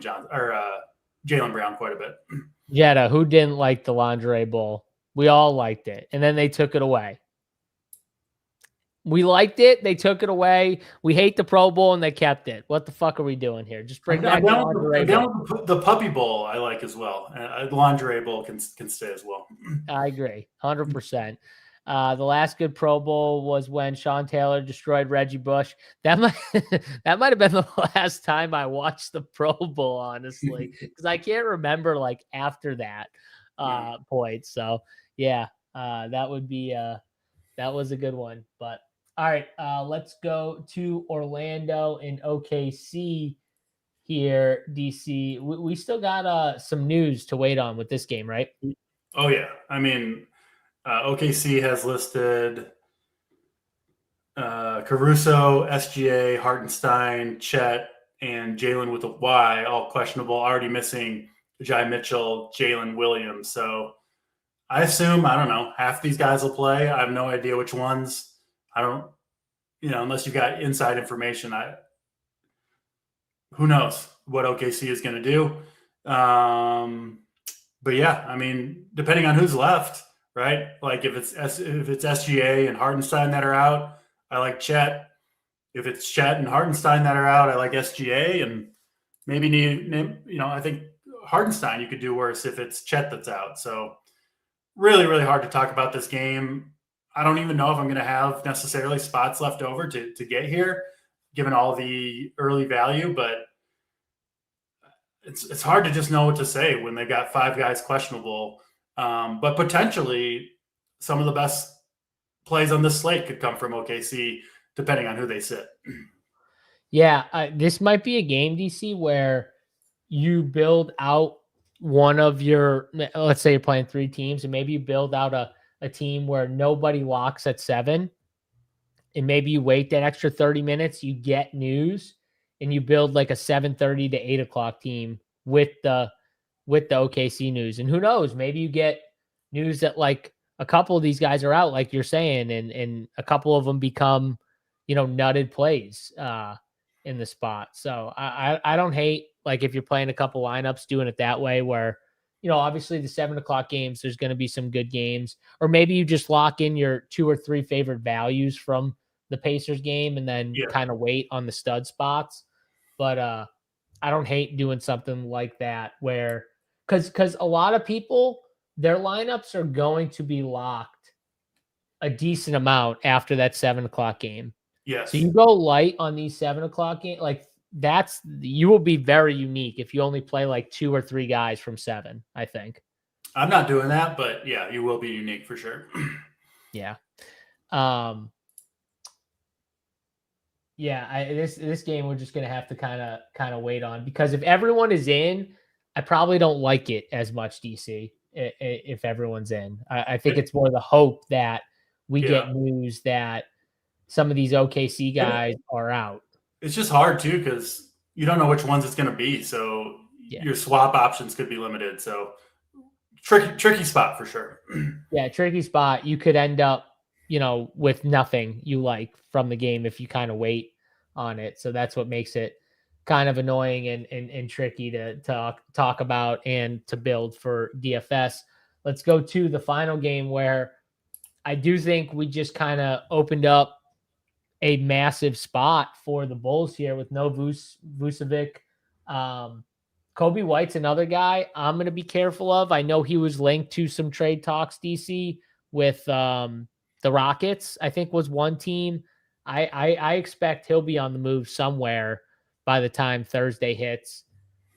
D: Brown quite a bit.
A: Jetta, who didn't like the lingerie bowl? We all liked it, and then they took it away. We liked it. They took it away. We hate the Pro Bowl and they kept it. What the fuck are we doing here? Just bring back the lingerie bowl.
D: The Puppy Bowl I like as well. The lingerie bowl can stay as well.
A: I agree, 100%. The last good Pro Bowl was when Sean Taylor destroyed Reggie Bush. That might have been the last time I watched the Pro Bowl, honestly, because I can't remember like after that point. So yeah, that would be that was a good one. But all right, let's go to Orlando and OKC here, DC. We still got some news to wait on with this game, right?
D: Oh yeah, I mean, OKC has listed Caruso, SGA, Hartenstein, Chet, and Jalen with a Y, all questionable. Already missing Jai Mitchell, Jalen Williams. So I assume, I don't know, half these guys will play. I have no idea which ones. I don't, unless you got inside information, who knows what OKC is going to do. But yeah, I mean, depending on who's left, right? Like if it's SGA and Hartenstein that are out, I like Chet. If it's Chet and Hartenstein that are out, I like SGA. And maybe I think Hartenstein you could do worse if it's Chet that's out. So really, really hard to talk about this game. I don't even know if I'm going to have necessarily spots left over to get here, given all the early value, but it's hard to just know what to say when they've got 5 guys questionable. But potentially some of the best plays on this slate could come from OKC, depending on who they sit.
A: Yeah, this might be a game, DC, where you build out one of your, let's say you're playing 3 teams, and maybe you build out a team where nobody locks at 7, and maybe you wait that extra 30 minutes, you get news, and you build like a 7:30 to 8 o'clock team with the OKC news. And who knows, maybe you get news that like a couple of these guys are out, like you're saying, and a couple of them become, nutted plays in the spot. So I don't hate, like, if you're playing a couple lineups, doing it that way where, obviously the 7 o'clock games, there's going to be some good games, or maybe you just lock in your 2 or 3 favorite values from the Pacers game and then kind of wait on the stud spots. But I don't hate doing something like that where, because a lot of people, their lineups are going to be locked a decent amount after that 7 o'clock game.
D: Yes.
A: So you go light on these 7 o'clock games, like you will be very unique if you only play like 2 or 3 guys from 7, I think.
D: I'm not doing that, but yeah, you will be unique for sure.
A: Yeah. This game we're just gonna have to kind of wait on, because if everyone is in, I probably don't like it as much, DC. If everyone's in, I think it's more the hope that we get news that some of these OKC guys are out.
D: It's just hard too, because you don't know which ones it's going to be. So your swap options could be limited. So tricky spot for sure.
A: Yeah, tricky spot. You could end up, with nothing you like from the game if you kind of wait on it. So that's what makes it kind of annoying and tricky to talk about and to build for DFS. Let's go to the final game, where I do think we just kind of opened up a massive spot for the Bulls here with no Vucevic. Kobe White's another guy I'm going to be careful of. I know he was linked to some trade talks, DC, with the Rockets, I think was one team. I expect he'll be on the move somewhere by the time Thursday hits.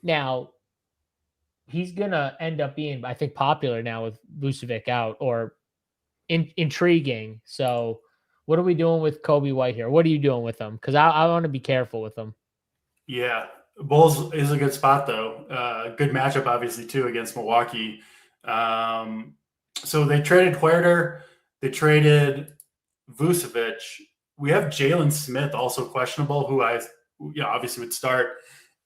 A: Now, he's going to end up being, I think, popular now with Vucevic out, or intriguing. So what are we doing with Kobe White here? What are you doing with him? Because I want to be careful with him.
D: Yeah, Bulls is a good spot, though. Good matchup, obviously, too, against Milwaukee. So they traded Huerter. They traded Vucevic. We have Jalen Smith also questionable, who I obviously would start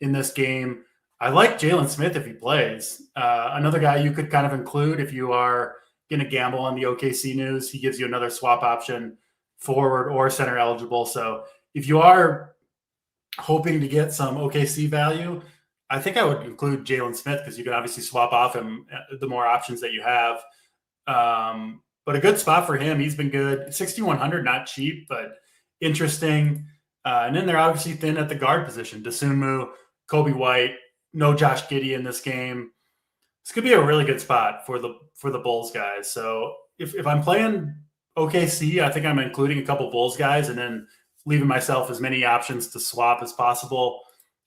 D: in this game. I like Jalen Smith if he plays. Another guy you could kind of include if you are going to gamble on the OKC news. He gives you another swap option, forward or center eligible. So if you are hoping to get some OKC value, I think I would include Jalen Smith, because you can obviously swap off him the more options that you have. but a good spot for him. He's been good. 6,100, not cheap, but interesting. And then they're obviously thin at the guard position. Dosunmu, Kobe White, no Josh Giddey in this game. This could be a really good spot for the Bulls guys. So if I'm playing OKC, I think I'm including a couple Bulls guys and then leaving myself as many options to swap as possible.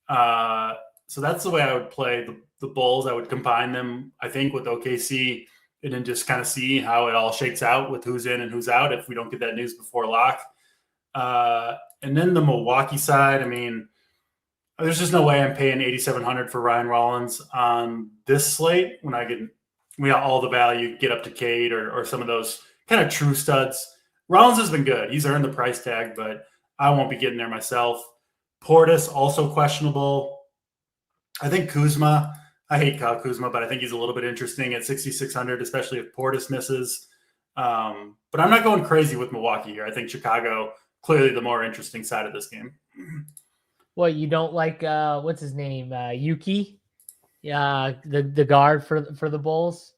D: So that's the way I would play the Bulls. I would combine them, I think, with OKC and then just kind of see how it all shakes out with who's in and who's out if we don't get that news before lock. And then the Milwaukee side, I mean, there's just no way I'm paying $8,700 for Ryan Rollins on this slate when we got all the value, get up to Cade or some of those kind of true studs. Rollins has been good. He's earned the price tag, but I won't be getting there myself. Portis, also questionable. I think Kuzma, I hate Kyle Kuzma, but I think he's a little bit interesting at 6,600, especially if Portis misses. But I'm not going crazy with Milwaukee here. I think Chicago, clearly the more interesting side of this game.
A: Well, you don't like what's his name? Yuki? Yeah, the guard for the Bulls.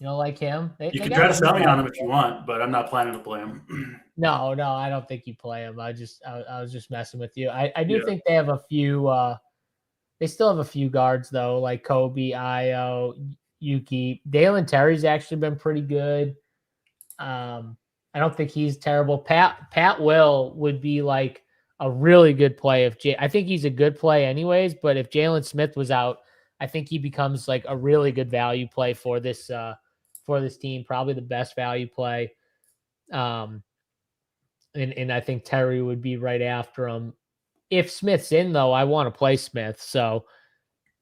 A: You don't like him?
D: You can try to sell me on him if you want, but I'm not planning to play him.
A: No, I don't think you play him. I was just messing with you. I do think they have a few they still have a few guards though, like Kobe, Io, Yuki. Dalen Terry's actually been pretty good. I don't think he's terrible. Pat Will would be like a really good play I think he's a good play anyways, but if Jalen Smith was out, I think he becomes like a really good value play for this team, probably the best value play. And I think Terry would be right after him. If Smith's in, though, I want to play Smith. So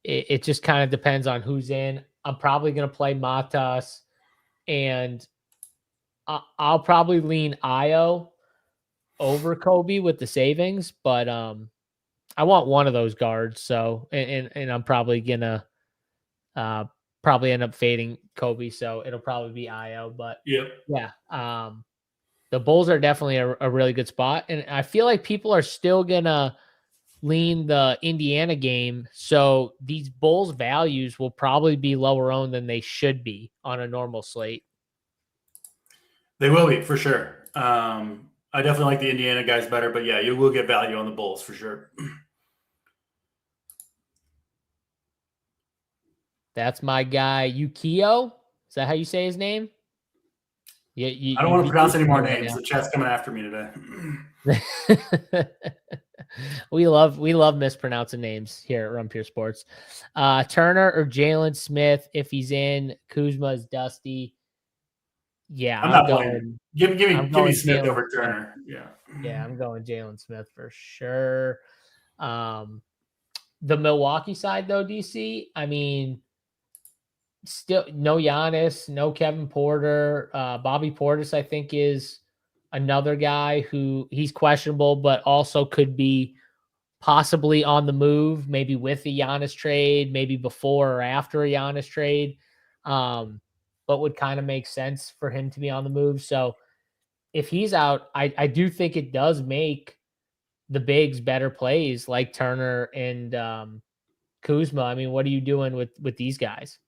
A: it just kind of depends on who's in. I'm probably going to play Matas, and I'll probably lean Io over Kobe with the savings, but I want one of those guards. So and I'm probably going to probably end up fading Kobe, so it'll probably be Io. But yeah. The Bulls are definitely a really good spot. And I feel like people are still going to lean the Indiana game. So these Bulls values will probably be lower owned than they should be on a normal slate.
D: They will be, for sure. I definitely like the Indiana guys better, but yeah, you will get value on the Bulls for sure.
A: That's my guy, Yukio. Is that how you say his name?
D: I don't want to pronounce any more names. The chat's coming after me today.
A: We love mispronouncing names here at Run Pure Sports. Turner or Jalen Smith if he's in. Kuzma is dusty. Yeah,
D: I'm not going. Give me Smith over Turner. Yeah,
A: I'm going Jalen Smith for sure. The Milwaukee side though, DC. I mean, still no Giannis, no Kevin Porter. Bobby Portis, I think, is another guy who he's questionable, but also could be possibly on the move, maybe with a Giannis trade, maybe before or after a Giannis trade. But would kind of make sense for him to be on the move. So if he's out, I do think it does make the bigs better plays like Turner and Kuzma. I mean, what are you doing with these guys?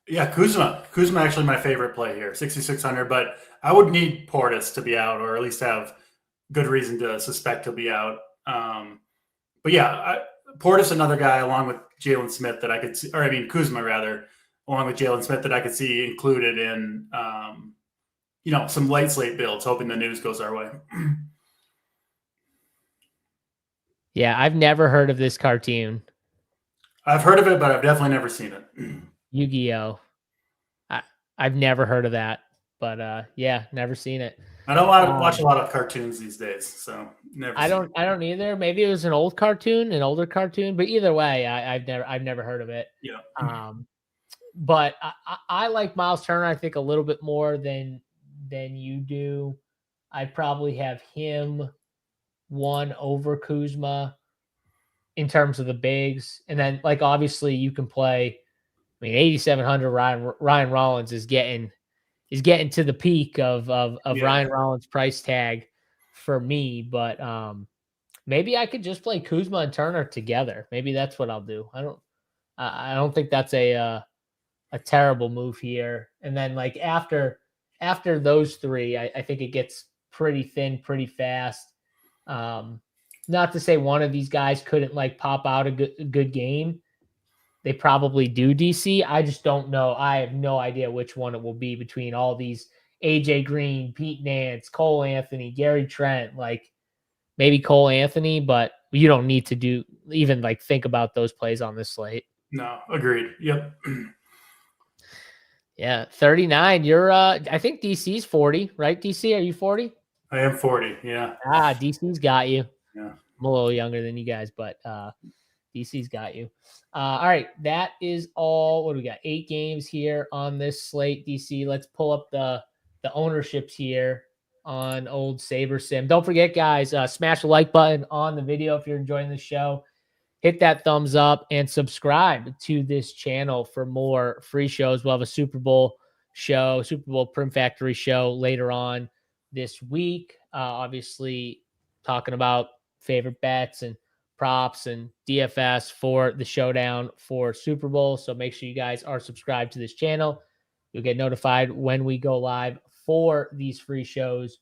D: Yeah, Kuzma actually my favorite play here, 6,600. But I would need Portis to be out, or at least have good reason to suspect he'll be out. But yeah, Portis, another guy along with Jalen Smith that I could see, Kuzma rather, along with Jalen Smith that I could see included in, some late slate builds, hoping the news goes our way.
A: Yeah, I've never heard of this cartoon.
D: I've heard of it, but I've definitely never seen it.
A: Yu-Gi-Oh! I've never heard of that, but yeah, never seen it.
D: I don't watch a lot of cartoons these days, so never.
A: I don't either. Maybe it was an older cartoon, but either way, I've never heard of it.
D: Yeah.
A: But I like Miles Turner, I think, a little bit more than you do. I probably have him one over Kuzma in terms of the bigs. And then, like, obviously you can play, 8,700 Ryan Rollins is getting to the peak of Ryan Rollins price tag for me. But maybe I could just play Kuzma and Turner together. Maybe that's what I'll do. I don't think that's a terrible move here. And then, like, after after those three, I think it gets pretty thin pretty fast. Not to say one of these guys couldn't like pop out a good game. They probably do, DC. I just don't know. I have no idea which one it will be between all these AJ Green, Pete Nance, Cole Anthony, Gary Trent, like maybe Cole Anthony, but you don't need to do even like think about those plays on this slate.
D: No, agreed. Yep.
A: Yeah, 39. You're I think DC's 40, right? DC, are you 40?
D: I am 40. Yeah.
A: DC's got you.
D: Yeah.
A: I'm a little younger than you guys, but DC's got you. All right, that is all. What do we got? 8 games here on this slate, DC. Let's pull up the ownerships here on old Saber Sim. Don't forget, guys, smash the like button on the video if you're enjoying the show. Hit that thumbs up and subscribe to this channel for more free shows. We'll have a Super Bowl show, Super Bowl Prim Factory show later on this week. Obviously, talking about favorite bets and props and DFS for the showdown for Super Bowl. So make sure you guys are subscribed to this channel. You'll get notified when we go live for these free shows,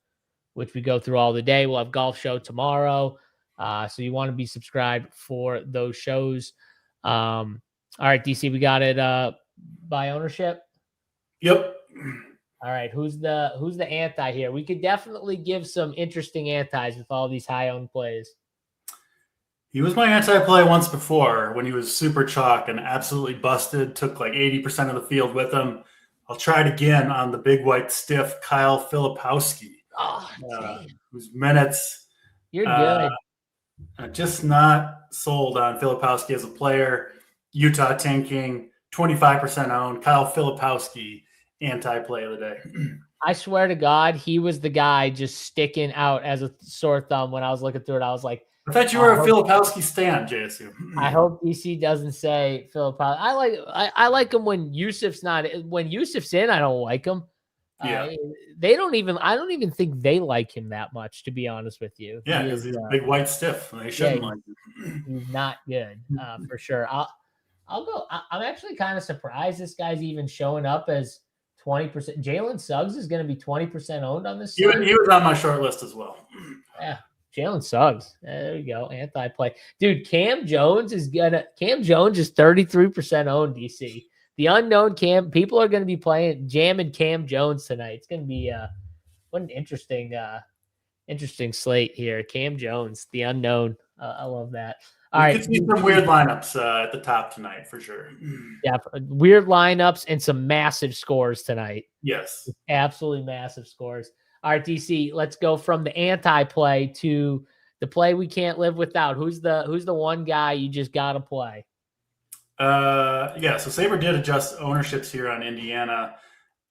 A: which we go through all the day. We'll have golf show tomorrow. So you want to be subscribed for those shows. All right, DC, we got it by ownership.
D: Yep.
A: All right, who's the anti here? We could definitely give some interesting antis with all these high owned plays.
D: He was my anti-play once before when he was super chalk and absolutely busted, took like 80% of the field with him. I'll try it again on the big white stiff Kyle Filipowski.
A: Oh,
D: whose minutes.
A: You're good.
D: Just not sold on Filipowski as a player. Utah tanking, 25% owned. Kyle Filipowski, anti-play of the day.
A: I swear to God, he was the guy just sticking out as a sore thumb when I was looking through it. I was like,
D: I thought you were a Filipowski stan, JSU.
A: I hope DC doesn't say Filipowski. I like him when Yusuf's not. When Yusuf's in, I don't like him.
D: Yeah.
A: I don't even think they like him that much, to be honest with you.
D: Yeah, because he's a big white stiff. They shouldn't like him.
A: He's not good, for sure. I'll go. I'm actually kind of surprised this guy's even showing up as 20%. Jalen Suggs is going to be 20% owned on this.
D: He was on my short list as well.
A: Yeah, Jalen Suggs. There we go. Anti-play. Dude, Cam Jones is 33% owned, DC. The unknown Cam, people are going to be jamming Cam Jones tonight. It's going to be what an interesting slate here. Cam Jones, the unknown. I love that. All right,
D: could see some weird lineups at the top tonight for sure.
A: Yeah, weird lineups and some massive scores tonight.
D: Yes,
A: absolutely massive scores. All right, DC, let's go from the anti-play to the play we can't live without. Who's the one guy you just got to play?
D: So Saber did adjust ownerships here on Indiana.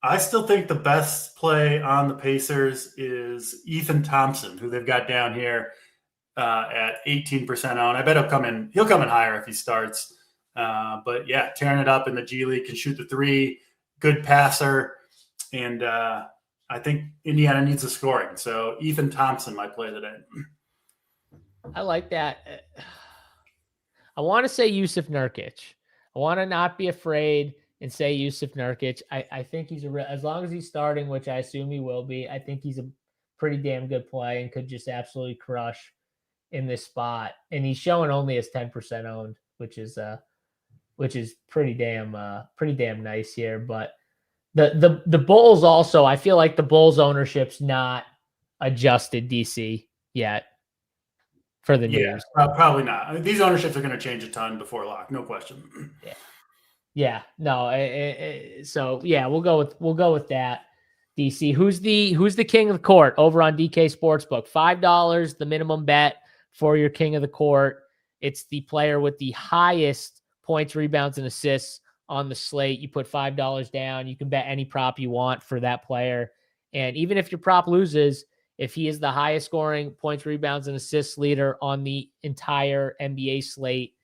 D: I still think the best play on the Pacers is Ethan Thompson, who they've got down here at 18% owned. I bet he'll come in higher if he starts. But yeah, tearing it up in the G League, can shoot the three, good passer, and I think Indiana needs the scoring. So Ethan Thompson might play today.
A: I like that. I want to say Yusuf Nurkic. I want to not be afraid and say Yusuf Nurkic. I think he's as long as he's starting, which I assume he will be, I think he's a pretty damn good play and could just absolutely crush in this spot. And he's showing only as 10% owned, which is pretty damn nice here. But the Bulls also, I feel like the Bulls ownership's not adjusted, DC, yet. For the news,
D: probably not. I mean, these ownerships are going to change a ton before lock, no question.
A: Yeah, no. So yeah, we'll go with that. DC, who's the king of the court over on DK Sportsbook? $5, the minimum bet for your king of the court. It's the player with the highest points, rebounds, and assists on the slate. You put $5 down. You can bet any prop you want for that player, and even if your prop loses, if he is the highest scoring points, rebounds, and assists leader on the entire NBA slate,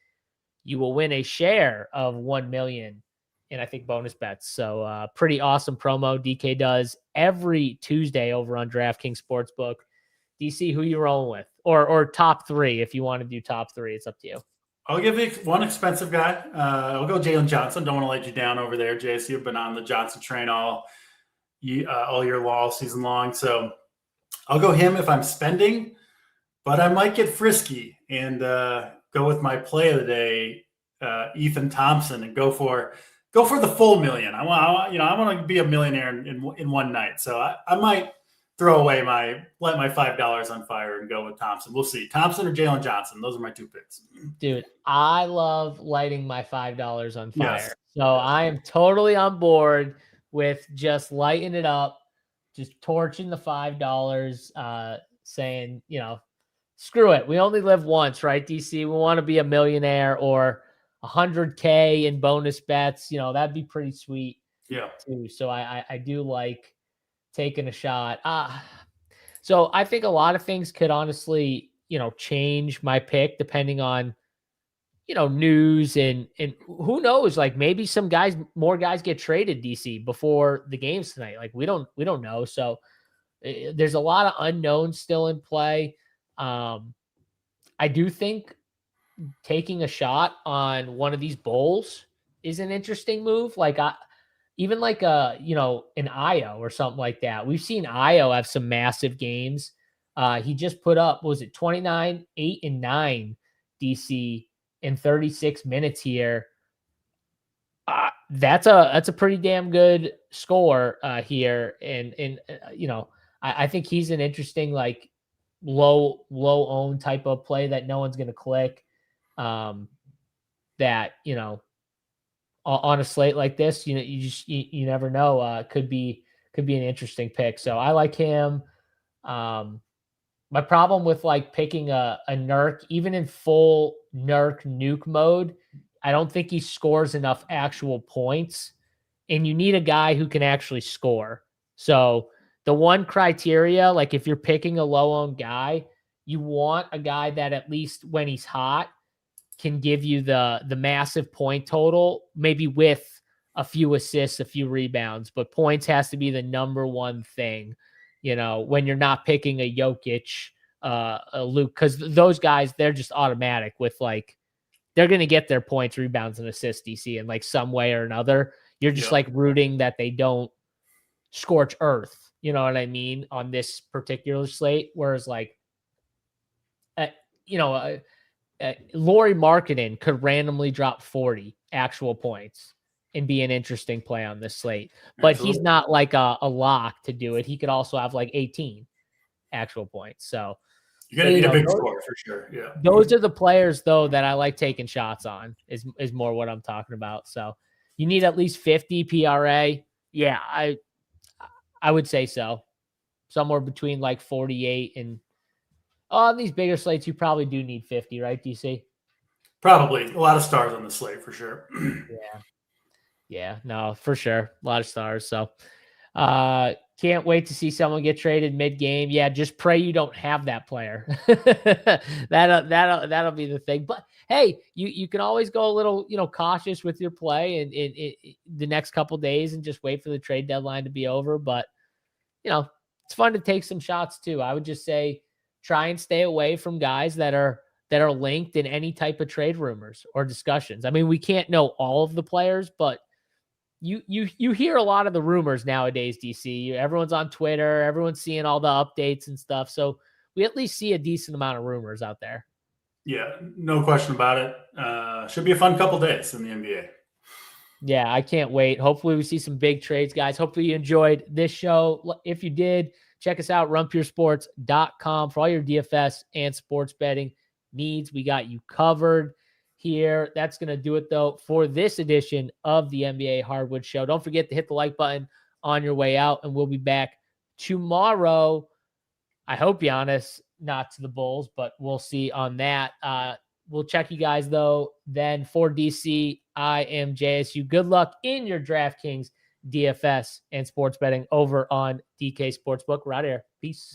A: you will win a share of $1 million in, I think, bonus bets. So pretty awesome promo DK does every Tuesday over on DraftKings Sportsbook. DC, who you rolling with? Or top three, if you want to do top three. It's up to you.
D: I'll give you one expensive guy. I'll go Jalen Johnson. Don't want to let you down over there, JC. You've been on the Johnson train all all year long, all season long. So I'll go him if I'm spending, but I might get frisky and go with my play of the day, Ethan Thompson, and go for the full million. I want to be a millionaire in one night. So I might let my $5 on fire and go with Thompson. We'll see. Thompson or Jalen Johnson. Those are my two picks.
A: Dude, I love lighting my $5 on fire.
D: Yes.
A: So I am totally on board with just lighting it up, just torching the $5, saying, screw it. We only live once, right, DC? We want to be a millionaire or 100K in bonus bets. That'd be pretty sweet.
D: Yeah.
A: Too. So I do like taking a shot. So I think a lot of things could honestly, change my pick depending on, news and who knows, like maybe more guys get traded, DC, before the games tonight. Like we don't know. So there's a lot of unknowns still in play. I do think taking a shot on one of these bowls is an interesting move. Like even like an Io or something like that. We've seen Io have some massive games. He just put up, was it 29, 8, and 9 DC in 36 minutes here. That's a pretty damn good score here. And I think he's an interesting, like low owned type of play that no one's going to click. That, on a slate like this, you never know. Could be an interesting pick. So I like him. My problem with like picking a Nurk, even in full Nurk nuke mode, I don't think he scores enough actual points, and you need a guy who can actually score. So the one criteria, like if you're picking a low owned guy, you want a guy that at least when he's hot can give you the massive point total, maybe with a few assists, a few rebounds, but points has to be the number one thing, when you're not picking a Jokic, a Luke, because those guys, they're just automatic with like, they're going to get their points, rebounds, and assists, DC, in like some way or another. You're just like rooting that they don't scorch earth. You know what I mean? On this particular slate. Whereas like, Lauri Markkanen could randomly drop 40 actual points and be an interesting play on this slate, but he's not like a lock to do it. He could also have like 18 actual points. So
D: you're going to need a big score for sure. Yeah.
A: Those are the players though, that I like taking shots on is more what I'm talking about. So you need at least 50 PRA. Yeah. I would say so. Somewhere between like 48 and on these bigger slates, you probably do need 50, right, DC?
D: Probably. A lot of stars on the slate for sure.
A: Yeah, no, for sure. A lot of stars. So can't wait to see someone get traded mid-game. Yeah, just pray you don't have that player. That'll be the thing. But hey, you can always go a little, cautious with your play in the next couple days and just wait for the trade deadline to be over. But, it's fun to take some shots too. I would just say try and stay away from guys that are linked in any type of trade rumors or discussions. I mean, we can't know all of the players, but you hear a lot of the rumors nowadays, DC. Everyone's on Twitter, everyone's seeing all the updates and stuff. So we at least see a decent amount of rumors out there.
D: Yeah, no question about it. Should be a fun couple days in the NBA.
A: Yeah, I can't wait. Hopefully we see some big trades, guys. Hopefully you enjoyed this show. If you did, check us out, runpuresports.com for all your DFS and sports betting needs. We got you covered here. That's going to do it, though, for this edition of the NBA Hardwood Show. Don't forget to hit the like button on your way out, and we'll be back tomorrow. I hope Giannis, not to the Bulls, but we'll see on that. We'll check you guys, though, then for DC. I am JSU. Good luck in your DraftKings, DFS, and sports betting over on DK Sportsbook. We're out of here. Peace.